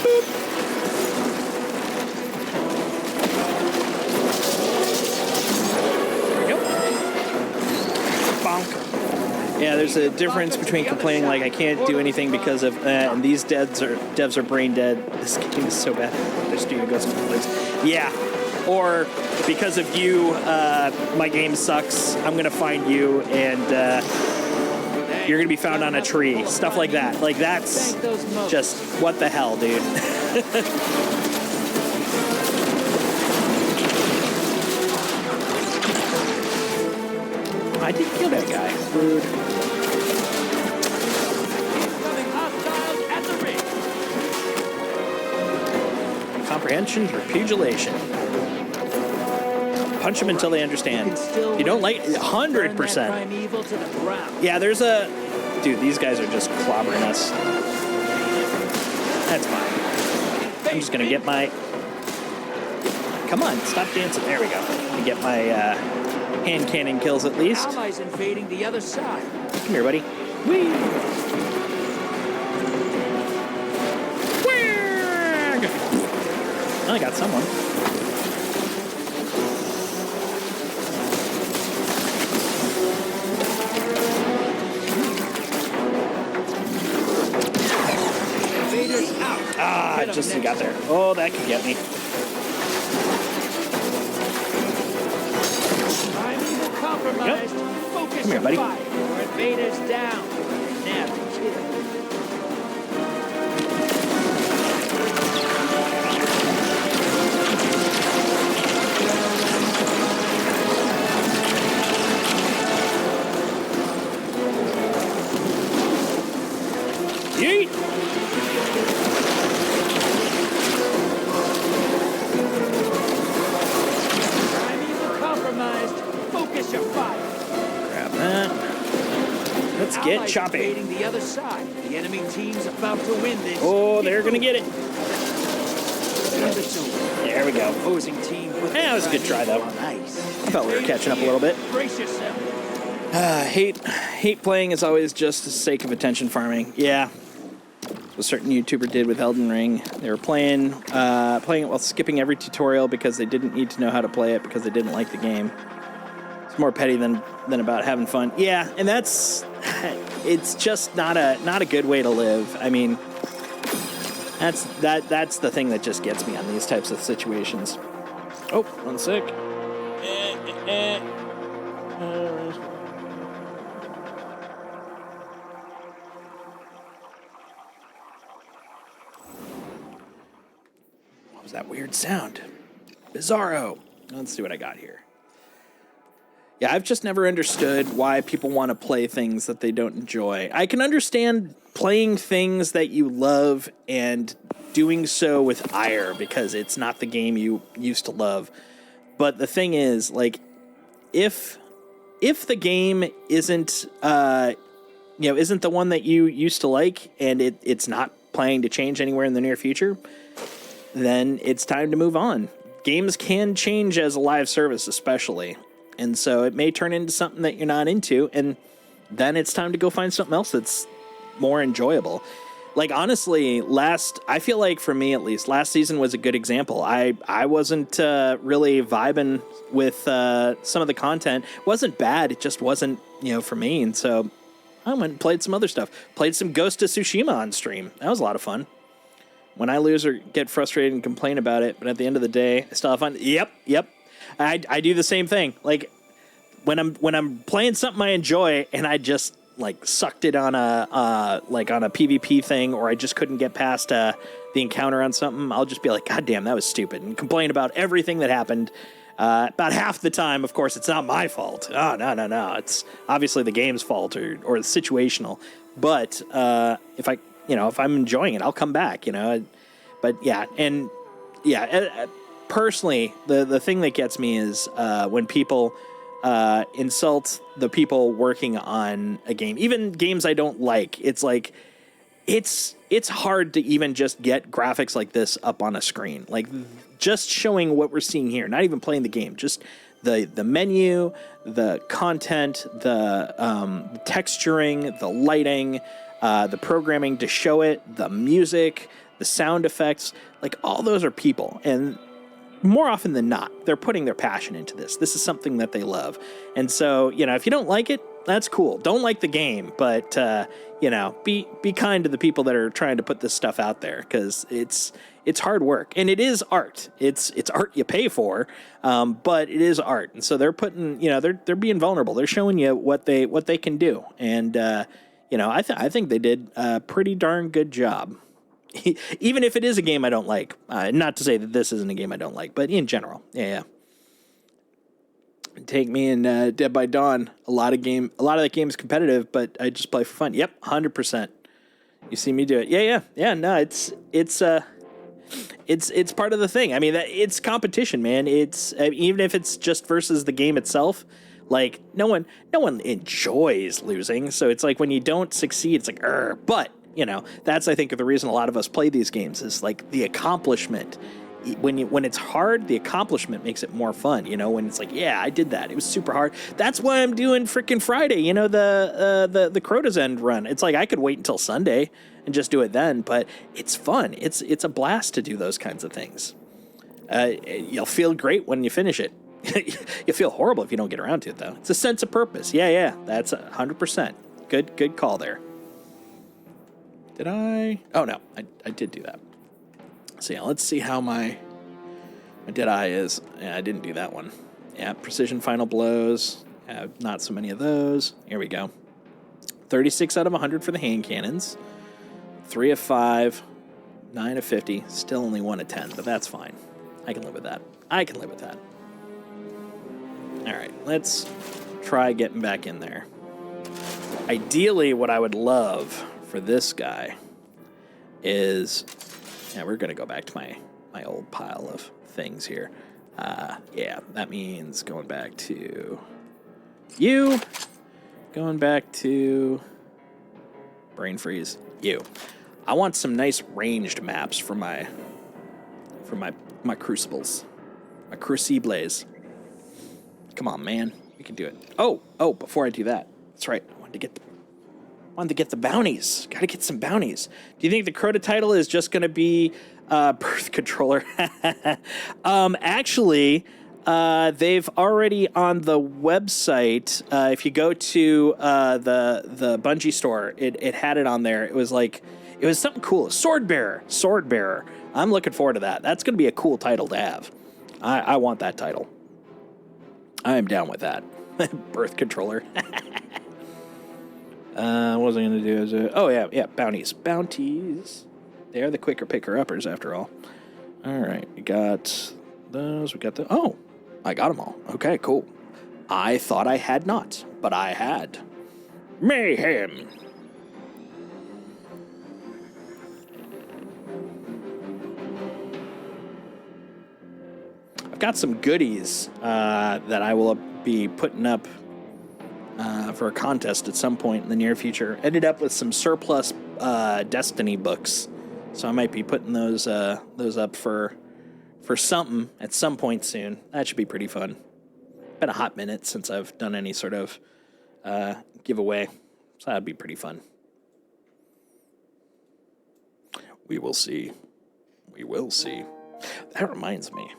Boop. There we go. Bonk. Yeah, there's a difference between complaining like I can't do anything because of and these devs are brain dead. This game is so bad. Their studio goes to place. Yeah, or because of you, my game sucks. I'm gonna find you and you're gonna be found on a tree. Stuff like that. Like that's just what the hell, dude. I did kill that guy. Rude. Comprehension, repugilation. Punch them until they understand. You don't like 100%. Yeah, there's a dude. These guys are just clobbering us. That's fine. I'm just gonna get my. Come on, stop dancing. There we go. Let me get my hand cannon kills at least. Allies invading the other side. Come here, buddy. Whee! I got someone. Invaders out. Ah, I just got there. Oh, that could get me. Primeval compromised. Focus Come here, buddy. your fire. Our invaders down. Now kill. Yeet! Primeval compromised. Focus your fire. Grab that. Let's get Allies chopping. invading the other side. The enemy team's about to win this. Oh, they're gonna get it. There we go. Opposing team. That was a good try, though. Nice. I thought we were catching up a little bit. Brace yourself. Hate playing is always just the sake of attention farming. Yeah. a certain YouTuber did with Elden Ring. They were playing it while skipping every tutorial because they didn't need to know how to play it because they didn't like the game. It's more petty than about having fun. Yeah, and it's just not a good way to live. I mean, that's the thing that just gets me on these types of situations. Oh, one sec. What was that weird sound? Bizarro. Let's see what I got here. Yeah, I've just never understood why people want to play things that they don't enjoy. I can understand playing things that you love and doing so with ire because it's not the game you used to love. But the thing is, like, if the game isn't isn't the one that you used to like and it's not planning to change anywhere in the near future, then it's time to move on. Games can change as a live service, especially. And so it may turn into something that you're not into, and then it's time to go find something else that's more enjoyable. Like, honestly, I feel like for me at least, last season was a good example. I wasn't really vibing with some of the content. It wasn't bad, it just wasn't, for me. And so I went and played some other stuff. Played some Ghost of Tsushima on stream. That was a lot of fun. When I lose or get frustrated and complain about it, but at the end of the day, I still have fun. Yep. I do the same thing. Like when I'm playing something I enjoy and I just like sucked it on a PvP thing, or I just couldn't get past the encounter on something, I'll just be like, God damn, that was stupid, and complain about everything that happened. About half the time, of course, it's not my fault. Oh, no. It's obviously the game's fault or situational. But if I'm enjoying it, I'll come back, But yeah, personally, the thing that gets me is when people insult the people working on a game, even games I don't like. It's like it's hard to even just get graphics like this up on a screen. Like just showing what we're seeing here, not even playing the game, just the menu, the content, the texturing, the lighting, the programming to show it, the music, the sound effects, like all those are people. And more often than not, they're putting their passion into this. This is something that they love. And so, if you don't like it, that's cool. Don't like the game, but, be kind to the people that are trying to put this stuff out there, because it's hard work. And it is art. It's art you pay for, but it is art. And so they're putting, they're being vulnerable. They're showing you what they can do. And, I think they did a pretty darn good job. Even if it is a game I don't like. Not to say that this isn't a game I don't like, but in general. Yeah. Take me in Dead by Dawn. A lot of that game is competitive, but I just play for fun. Yep, 100%. You see me do it. Yeah. No, it's part of the thing. I mean, it's competition, man. It's even if it's just versus the game itself. Like no one enjoys losing. So it's like when you don't succeed, it's like, but. That's, I think, the reason a lot of us play these games is like the accomplishment. When it's hard, the accomplishment makes it more fun. When it's like, yeah, I did that. It was super hard. That's why I'm doing freaking Friday. The Crota's End run. It's like I could wait until Sunday and just do it then, but it's fun. It's a blast to do those kinds of things. You'll feel great when you finish it. You feel horrible if you don't get around to it, though. It's a sense of purpose. Yeah. That's 100%. Good call there. Did I? Oh, no. I did do that. So, yeah, let's see how my dead eye is. Yeah, I didn't do that one. Yeah, precision final blows. Not so many of those. Here we go. 36 out of 100 for the hand cannons. 3 of 5. 9 of 50. Still only 1 of 10, but that's fine. I can live with that. All right, let's try getting back in there. Ideally, what I would love for this guy is, we're going to go back to my old pile of things here. That means going back to you, going back to brain freeze you. I want some nice ranged maps for my crucibles, my crucibles. Come on, man, we can do it. Oh, before I do that, that's right. I wanted to get Wanted to get the bounties. Got to get some bounties. Do you think the Crota title is just going to be birth controller? Actually, they've already on the website. If you go to the Bungie store, it had it on there. It was something cool. Sword bearer. I'm looking forward to that. That's going to be a cool title to have. I want that title. I am down with that. Birth controller. What was I going to do? Oh, yeah, bounties. Bounties. They are the quicker picker-uppers, after all. All right, we got those. We got the... Oh, I got them all. Okay, cool. I thought I had not, but I had. Mayhem. I've got some goodies that I will be putting up for a contest at some point in the near future. Ended up with some surplus Destiny books, so I might be putting those up for something at some point soon. That should be pretty fun. Been a hot minute since I've done any sort of giveaway, so that'd be pretty fun. We will see. We will see. That reminds me.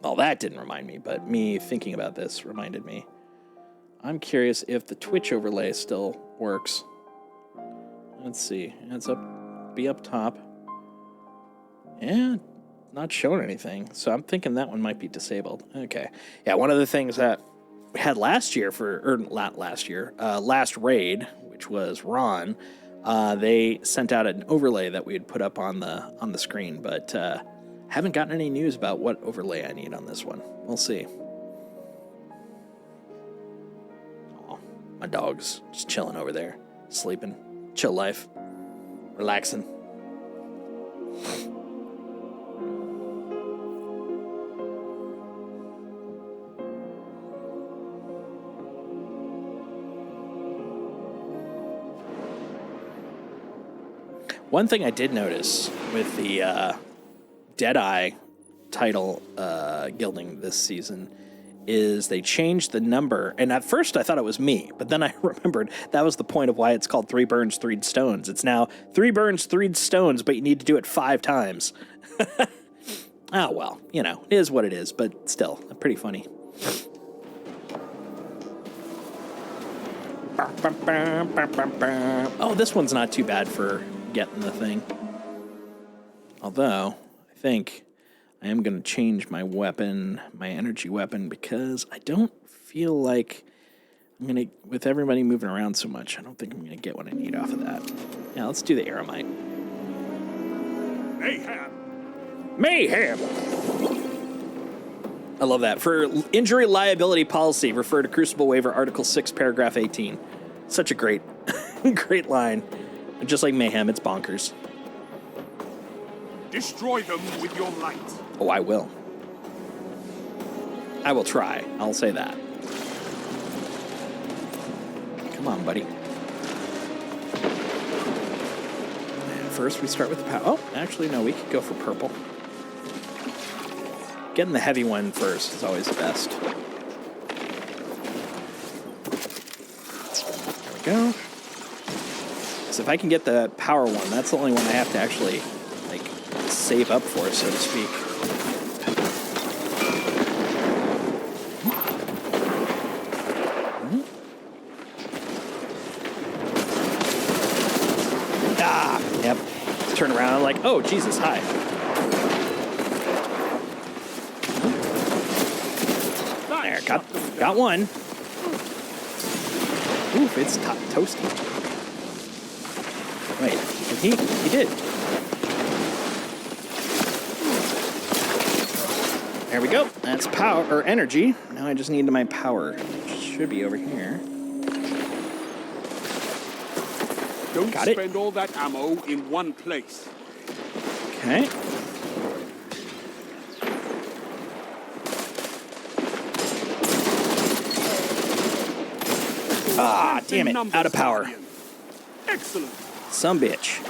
Well, that didn't remind me, but me thinking about this reminded me. I'm curious if the Twitch overlay still works. Let's see. It's up top. Yeah, not showing anything. So I'm thinking that one might be disabled. Okay. Yeah, one of the things that we had last raid, which was Ron, they sent out an overlay that we had put up on the screen, but haven't gotten any news about what overlay I need on this one. We'll see. Oh, my dog's just chilling over there, sleeping. Chill life. Relaxing. One thing I did notice with the Deadeye title gilding this season is they changed the number. And at first I thought it was me, but then I remembered that was the point of why it's called 3 burns, 3 stones. It's now 3 burns, 3 stones, but you need to do it 5 times. Oh, well, you know, it is what it is, but still, pretty funny. Oh, this one's not too bad for getting the thing. Although, I think I am going to change my weapon, my energy weapon, because I don't feel like I'm going to, with everybody moving around so much, I don't think I'm going to get what I need off of that. Yeah, let's do the Aramite. Mayhem! I love that. For injury liability policy, refer to Crucible Waiver Article 6, Paragraph 18. Such a great, great line. Just like Mayhem, it's bonkers. Destroy them with your light. Oh, I will. I will try. I'll say that. Come on, buddy. And first, we start with the power. Oh, actually, no, we could go for purple. Getting the heavy one first is always the best. There we go. So if I can get the power one, that's the only one I have to actually, like, save up for, so to speak. Ah, yep. Turn around, I'm like, oh, Jesus, hi. There, got one. Oof, it's toasty. Wait, he did. There we go. That's power, or energy. Now I just need my power, which should be over here. Don't Got it. spend all that ammo in one place. Okay. Ah, damn it. Out of power. Excellent. Some bitch.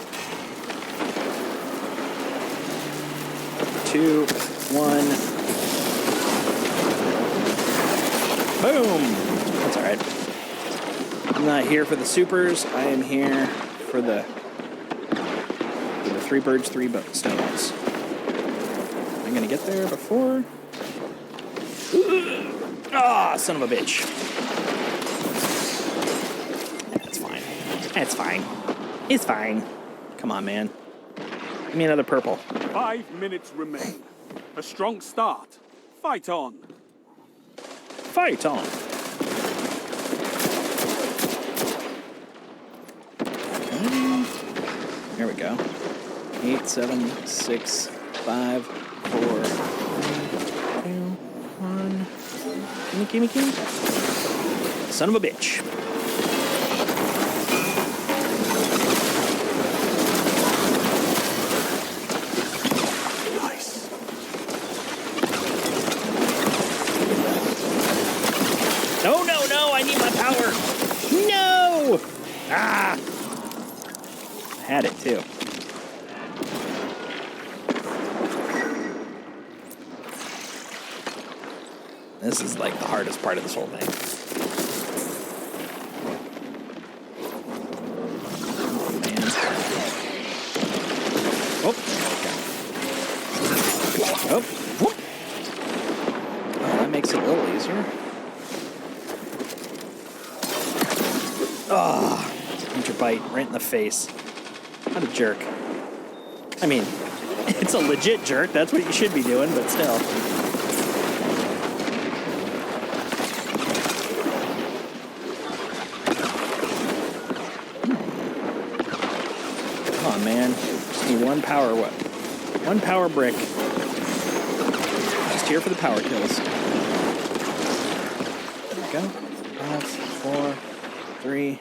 2, 1. Boom. That's all right. I'm not here for the supers. I am here for the 3 birds, 3 stones. I'm gonna get there before. Ah, son of a bitch. That's fine. That's fine. It's fine. Come on, man. Give me another purple. 5 minutes remain. A strong start. Fight on. Fight on. Here we go. 8, 7, 6, 5, 4, 3, 2, 1. Gimme. Son of a bitch. Nice. No, I need my power. No! Ah! I had it too. This is like the hardest part of this whole thing. Oh, man. Oh. Whoop. Oh, that makes it a little easier. Ah, oh, bite right in the face. What a jerk. I mean, it's a legit jerk. That's what you should be doing, but still. Come on, man. Just need one power one power brick. Just here for the power kills. There we go. 5, 4, 3,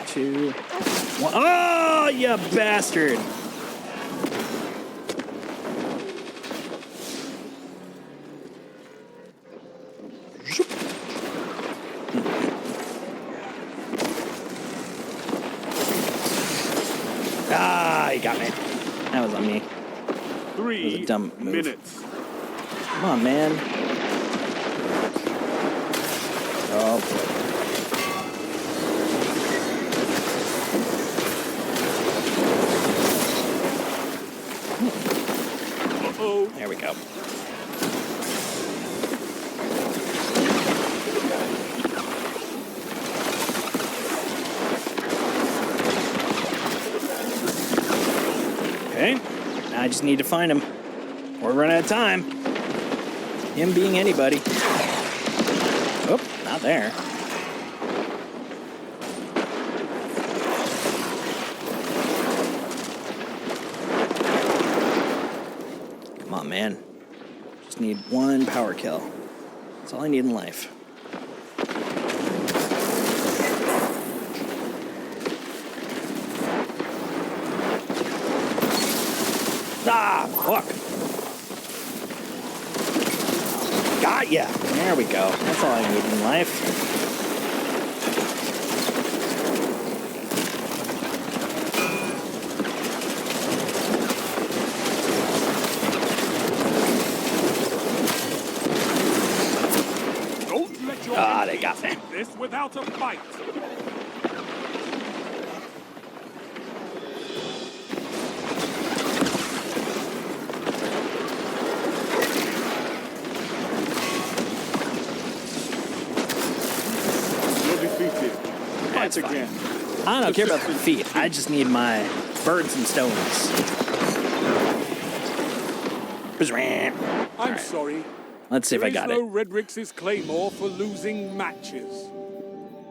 2, 1. Oh, you bastard! Ah, you got me. That was on me. 3 That was a dumb move. minutes. Come on, man. Oh, boy. Uh-oh. There we go. Okay. Now I just need to find him. Or run out of time. Him being anybody. Oh, not there. Come on, man. Just need one power kill. That's all I need in life. Ah, fuck. Got ya. There we go. That's all I need in life. Don't let your They got me. take this without a fight. You're defeated. Fight That's fine. again. I don't care about the feet. I just need my birds and stones. I'm sorry. Let's see if I got There is it. no Redrix's Claymore for losing matches.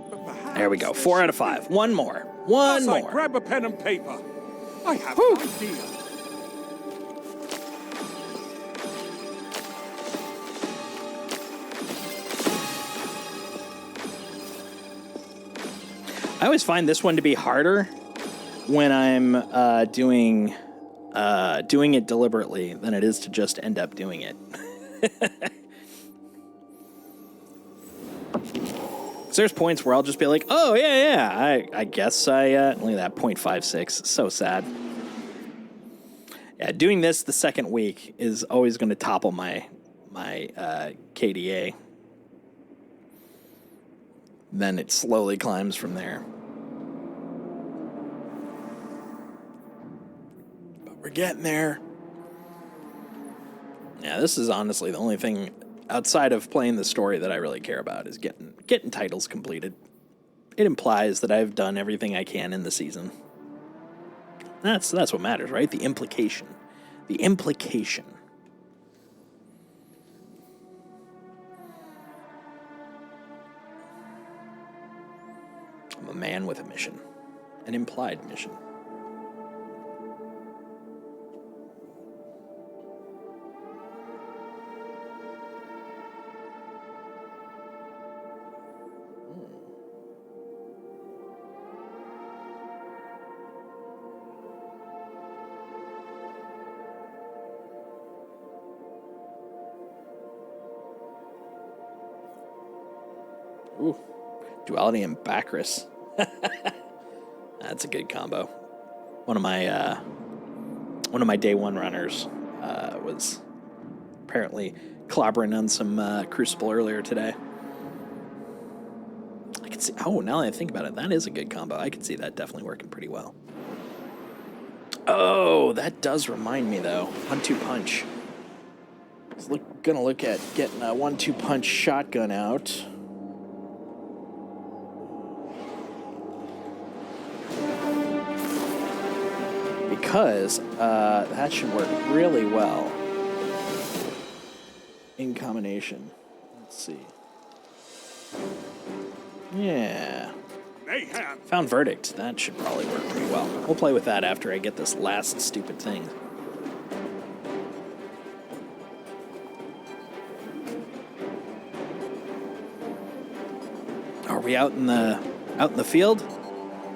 But perhaps There we go. there 4 out of should be. 5. One more. One As I more. grab a pen and paper, I have Whew. an idea. I always find this one to be harder when I'm doing it deliberately than it is to just end up doing it. So there's points where I'll just be like, oh, yeah, I guess I, look at that, 0.56, so sad. Yeah, doing this the second week is always going to topple my KDA. Then it slowly climbs from there. But we're getting there. Yeah, this is honestly the only thing outside of playing the story that I really care about is getting titles completed. It implies that I've done everything I can in the season. That's what matters, right? The implication. The implication. I'm a man with a mission. An implied mission. Ooh, Duality and Bacchus. That's a good combo. One of my day one runners was apparently clobbering on some Crucible earlier today. I can see. Oh, now that I think about it, that is a good combo. I can see that definitely working pretty well. Oh, that does remind me though. 1-2 punch. I was gonna look at getting a 1-2 punch shotgun out. Because that should work really well in combination. Let's see. Yeah. Mayhem. Found Verdict. That should probably work pretty well. We'll play with that after I get this last stupid thing. Are we out in the field?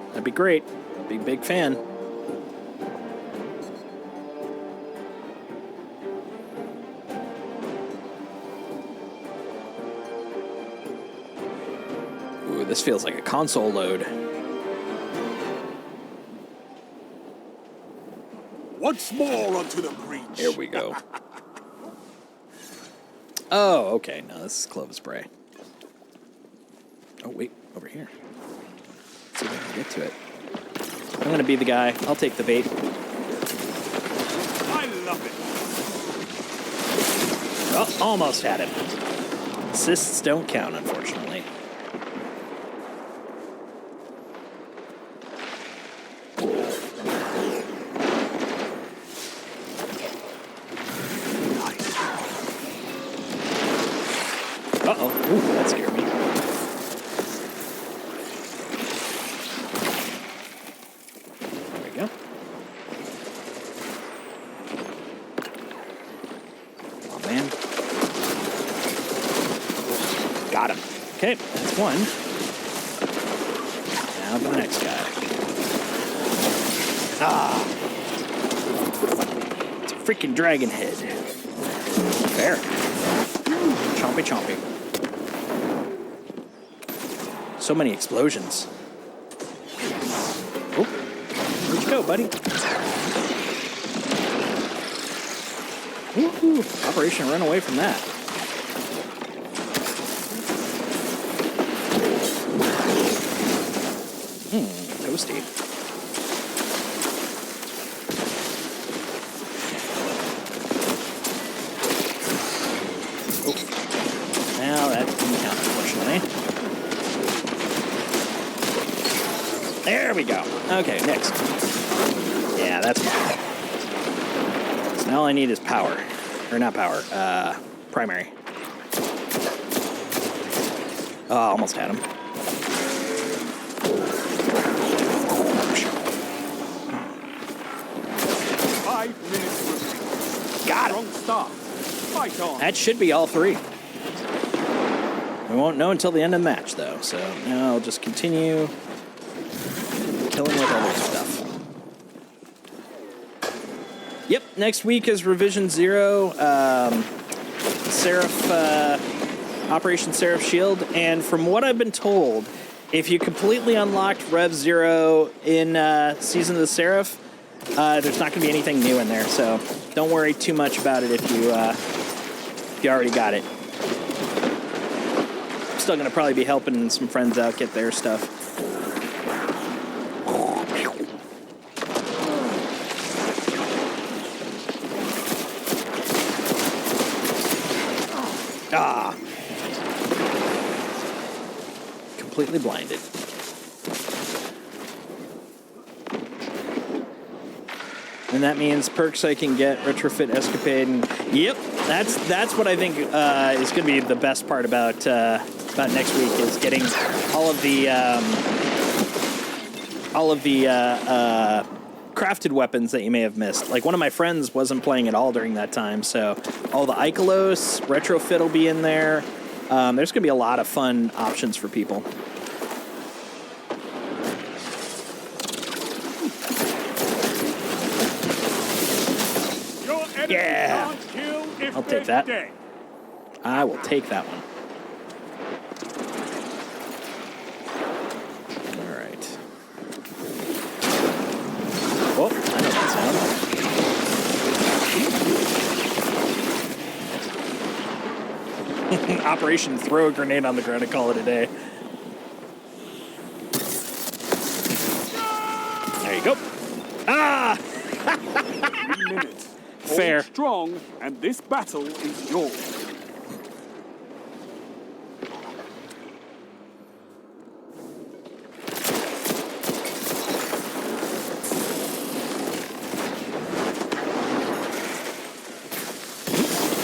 That'd be great. Big fan. Ooh, this feels like a console load. Once more onto the breach. Here we go. Oh, okay. No, this is Clovis Bray. Oh, wait. Over here. Let's see if I can get to it. I'm going to be the guy. I'll take the bait. I love it. Oh, almost had him. Assists don't count, unfortunately. Uh-oh. Ooh, that scared me. There we go. Oh, man. Got him. Okay, that's one. Now for the next guy. Ah. It's a freaking dragon head. Fair. Chompy chompy. So many explosions. Oh, where'd you go, buddy? Woohoo! Operation Run Away from that. Toasty. Oh. Now that didn't count, unfortunately. There we go. Okay, next. Yeah, that's fine. So now all I need is power. Or not power, primary. Oh, almost had him. 5 minutes remaining. Got him. Strong start. Fight on. That should be all three. We won't know until the end of the match, though. So now I'll just continue killing with other stuff. Yep, next week is Revision 0, Seraph, Operation Seraph Shield, and from what I've been told, if you completely unlocked Rev 0 in Season of the Seraph, there's not going to be anything new in there, so don't worry too much about it if you already got it. still going to probably be helping some friends out get their stuff. Ah. Completely blinded. And that means perks I can get, retrofit escapade, and yep, that's what I think is going to be the best part about next week is getting all of the crafted weapons that you may have missed. Like one of my friends wasn't playing at all during that time, so all the Ikelos, retrofit will be in there. There's going to be a lot of fun options for people. Yeah, I'll take that. I will take that one. All right. Oh, I know that sound. Operation throw a grenade on the ground and call it a day. There you go. Ah! 3 minutes. Fair. Hold strong, and this battle is yours.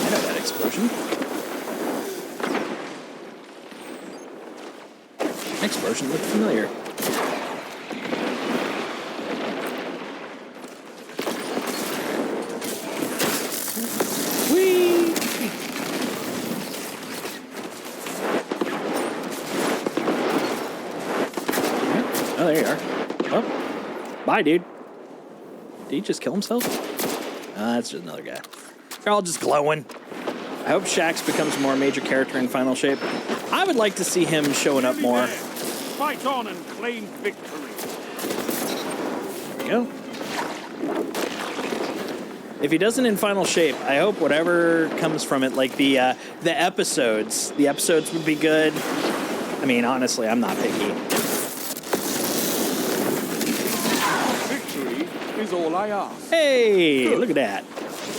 I know that explosion. Explosion looked familiar. Whee! Oh, there you are. Oh, bye, dude. Did he just kill himself? That's just another guy. They're all just glowing. I hope Shaxx becomes a more major character in Final Shape. I would like to see him showing up more. Fight on and claim victory. There we go. If he doesn't in Final Shape, I hope whatever comes from it, like the episodes would be good. I mean, honestly, I'm not picky. Victory is all I ask. Hey, Good. look at that.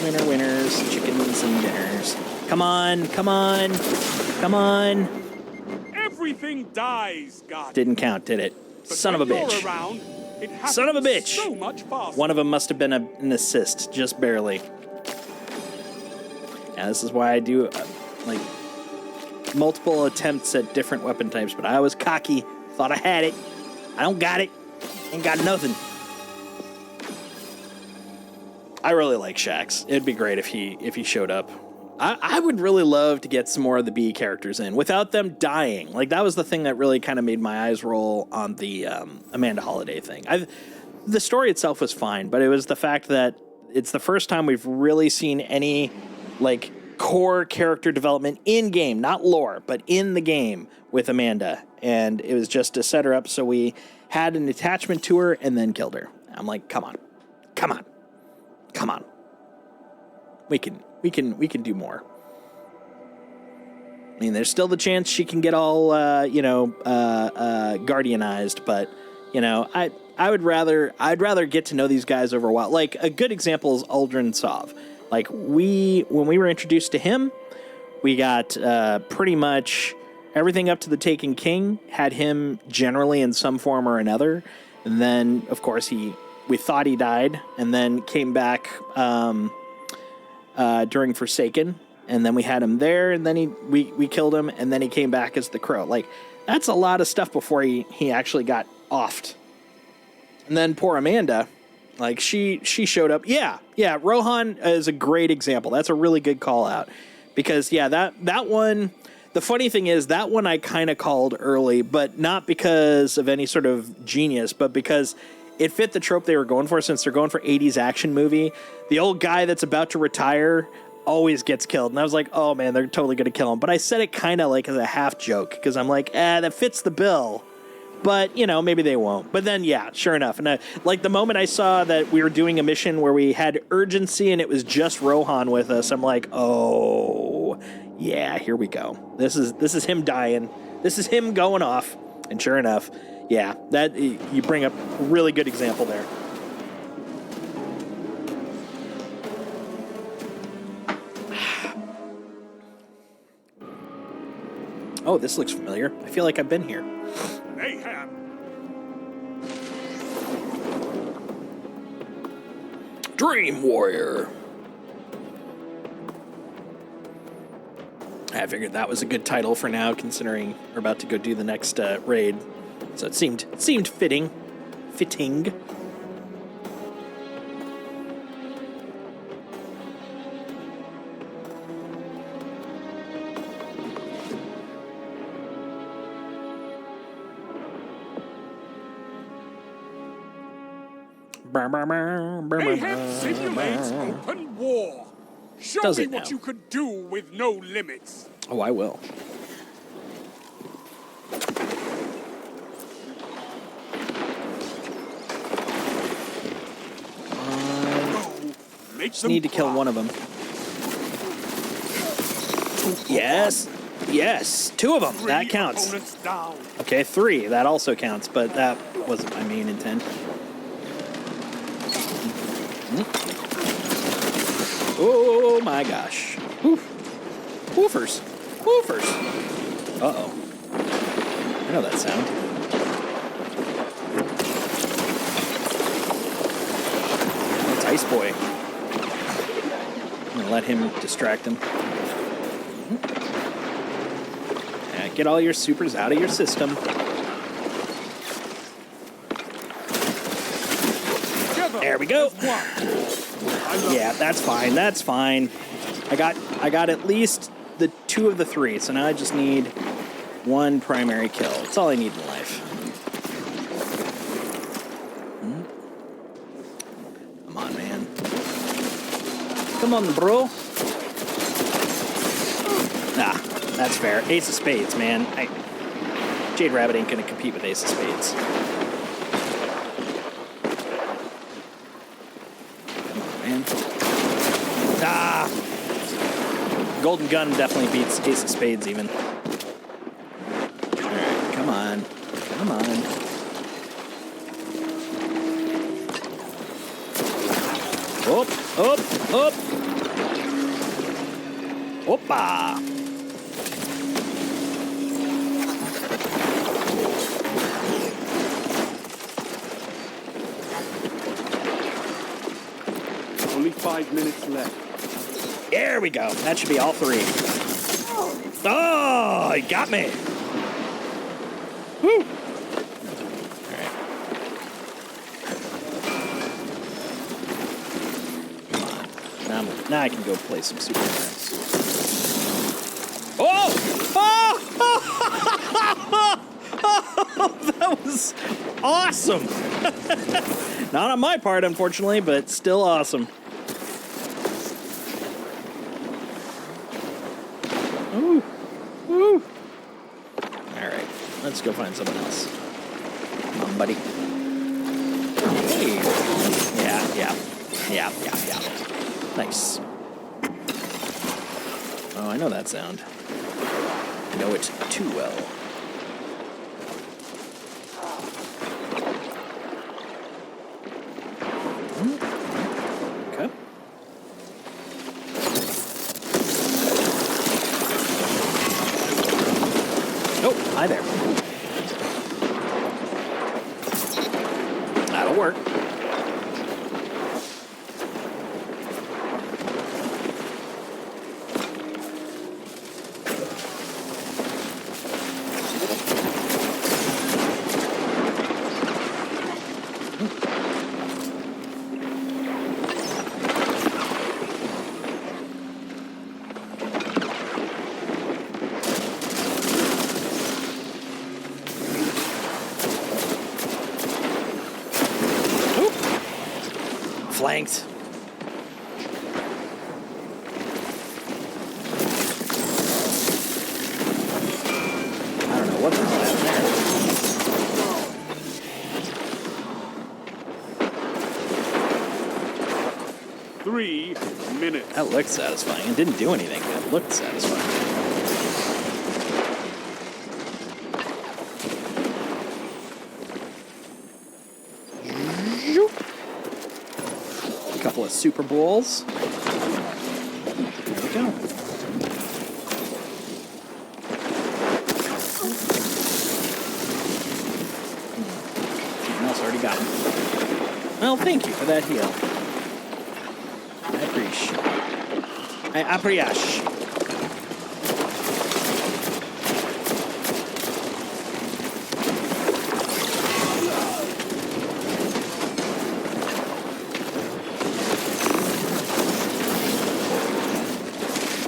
Winner, winners, chickens and dinners. Come on, come on, come on. Everything dies, God. Didn't count, did it? But Son of a when you're bitch. around, it Son of a happens bitch. So much faster. One of them must have been an assist, just barely. Yeah, this is why I do like multiple attempts at different weapon types, but I was cocky, thought I had it. I don't got it. Ain't got nothing. I really like Shaxx. It'd be great if he showed up. I would really love to get some more of the B characters in without them dying. Like, that was the thing that really kind of made my eyes roll on the Amanda Holiday thing. The story itself was fine, but it was the fact that it's the first time we've really seen any, like, core character development in-game, not lore, but in the game with Amanda. And it was just to set her up so we had an attachment to her and then killed her. I'm like, come on. Come on. Come on. We can do more. I mean, there's still the chance she can get all, guardianized, but, I'd rather get to know these guys over a while. Like, a good example is Uldren Sov. Like, when we were introduced to him, we got pretty much everything up to the Taken King, had him generally in some form or another. And then, of course, we thought he died, and then came back during Forsaken, and then we had him there, and then we killed him, and then he came back as the Crow. Like, that's a lot of stuff before he actually got offed. And then poor Amanda, like, she showed up. Yeah, Rohan is a great example. That's a really good call out. Because, yeah, that one, the funny thing is, that one I kind of called early, but not because of any sort of genius, but because it fit the trope they were going for, since they're going for 80s action movie. The old guy that's about to retire always gets killed. And I was like, oh, man, they're totally going to kill him. But I said it kind of like as a half joke, because I'm like, that fits the bill. But, maybe they won't. But then, yeah, sure enough. And like the moment I saw that we were doing a mission where we had urgency and it was just Rohan with us, I'm like, oh, yeah, here we go. This is him dying. This is him going off. And sure enough, yeah, that you bring up a really good example there. Oh, this looks familiar. I feel like I've been here. Mayhem. Dream Warrior. I figured that was a good title for now, considering we're about to go do the next raid. So it seemed fitting. Fitting. Mayhem simulates open war. Show Does me it what now? you could do with no limits. Oh, I will. Make Just need to kill one of them. Yes. Yes. 2 of them. That counts. Opponents down. Okay, 3. That also counts, but that wasn't my main intent. Oh my gosh. Woof. Woofers. Woofers. Uh-oh. I know that sound. It's Ice Boy. I'm gonna let him distract him. Yeah, get all your supers out of your system. There we go. Yeah, that's fine. That's fine. I got at least the 2 of the 3, so now I just need 1 primary kill. That's all I need in life. Come on, man. Come on, bro. Nah, that's fair. Ace of Spades, man. Jade Rabbit ain't gonna compete with Ace of Spades. Man. Ah! Golden Gun definitely beats Ace of Spades even. Alright, come on. Come on. Up, up, up! Oppa! Only 5 minutes left. There we go. That should be all 3. Oh, he got me. Woo. All right. Come on. Now I can go play some Super Mario. Oh! Oh! That was awesome. Not on my part, unfortunately, but still awesome. Ooh. Woo. Alright, let's go find someone else. Come on, buddy. Hey. Yeah. Nice. Oh, I know that sound. I know it too well. Okay. Oh, hi there. That'll work. Flanked. I don't know what the hell happened there. 3 minutes. That looked satisfying. It didn't do anything, but it looked satisfying. couple of Super Bowls. There we go. Someone else already got him. Well, thank you for that heal. I appreciate.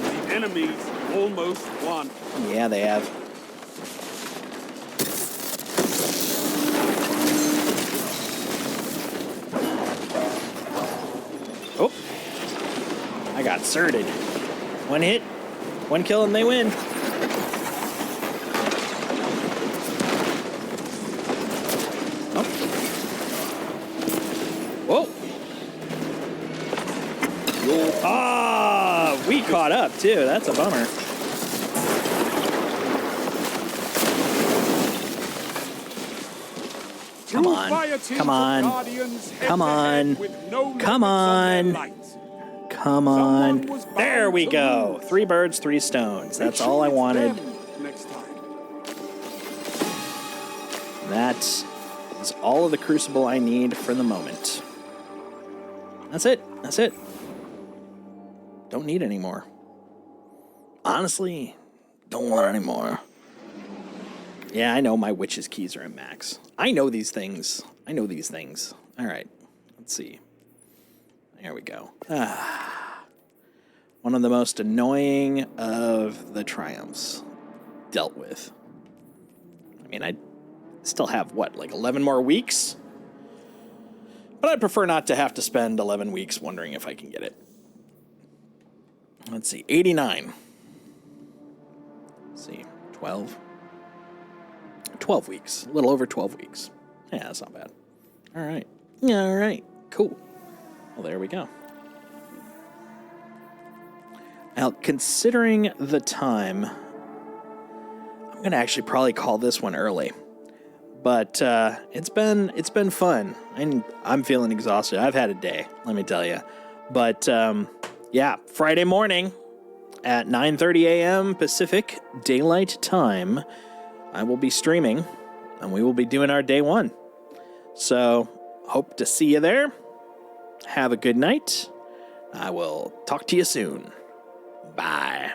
The enemies almost won. Yeah, they have. Oh. I got surted. One hit, one kill, and they win. Oh. Whoa. Ah, we caught up too. That's a bummer. Come on. Come on. Come on. Come on. Come on. There we go. 3 birds, 3 stones. That's all I wanted. Next time. That is all of the crucible I need for the moment. That's it. That's it. Don't need any more. Honestly, don't want any more. Yeah, I know my witch's keys are at max. I know these things. All right. Let's see. There we go. One of the most annoying of the triumphs dealt with. I mean, I still have, what, like 11 more weeks? But I'd prefer not to have to spend 11 weeks wondering if I can get it. Let's see, 89. Let's see, 12. 12 weeks, a little over 12 weeks. Yeah, that's not bad. All right. All right, cool. Well, there we go. Now, considering the time, I'm going to actually probably call this one early. But it's been fun, and I'm feeling exhausted. I've had a day, let me tell you. But yeah, Friday morning at 9:30 a.m. Pacific Daylight Time, I will be streaming, and we will be doing our day 1. So, hope to see you there. Have a good night. I will talk to you soon. Bye.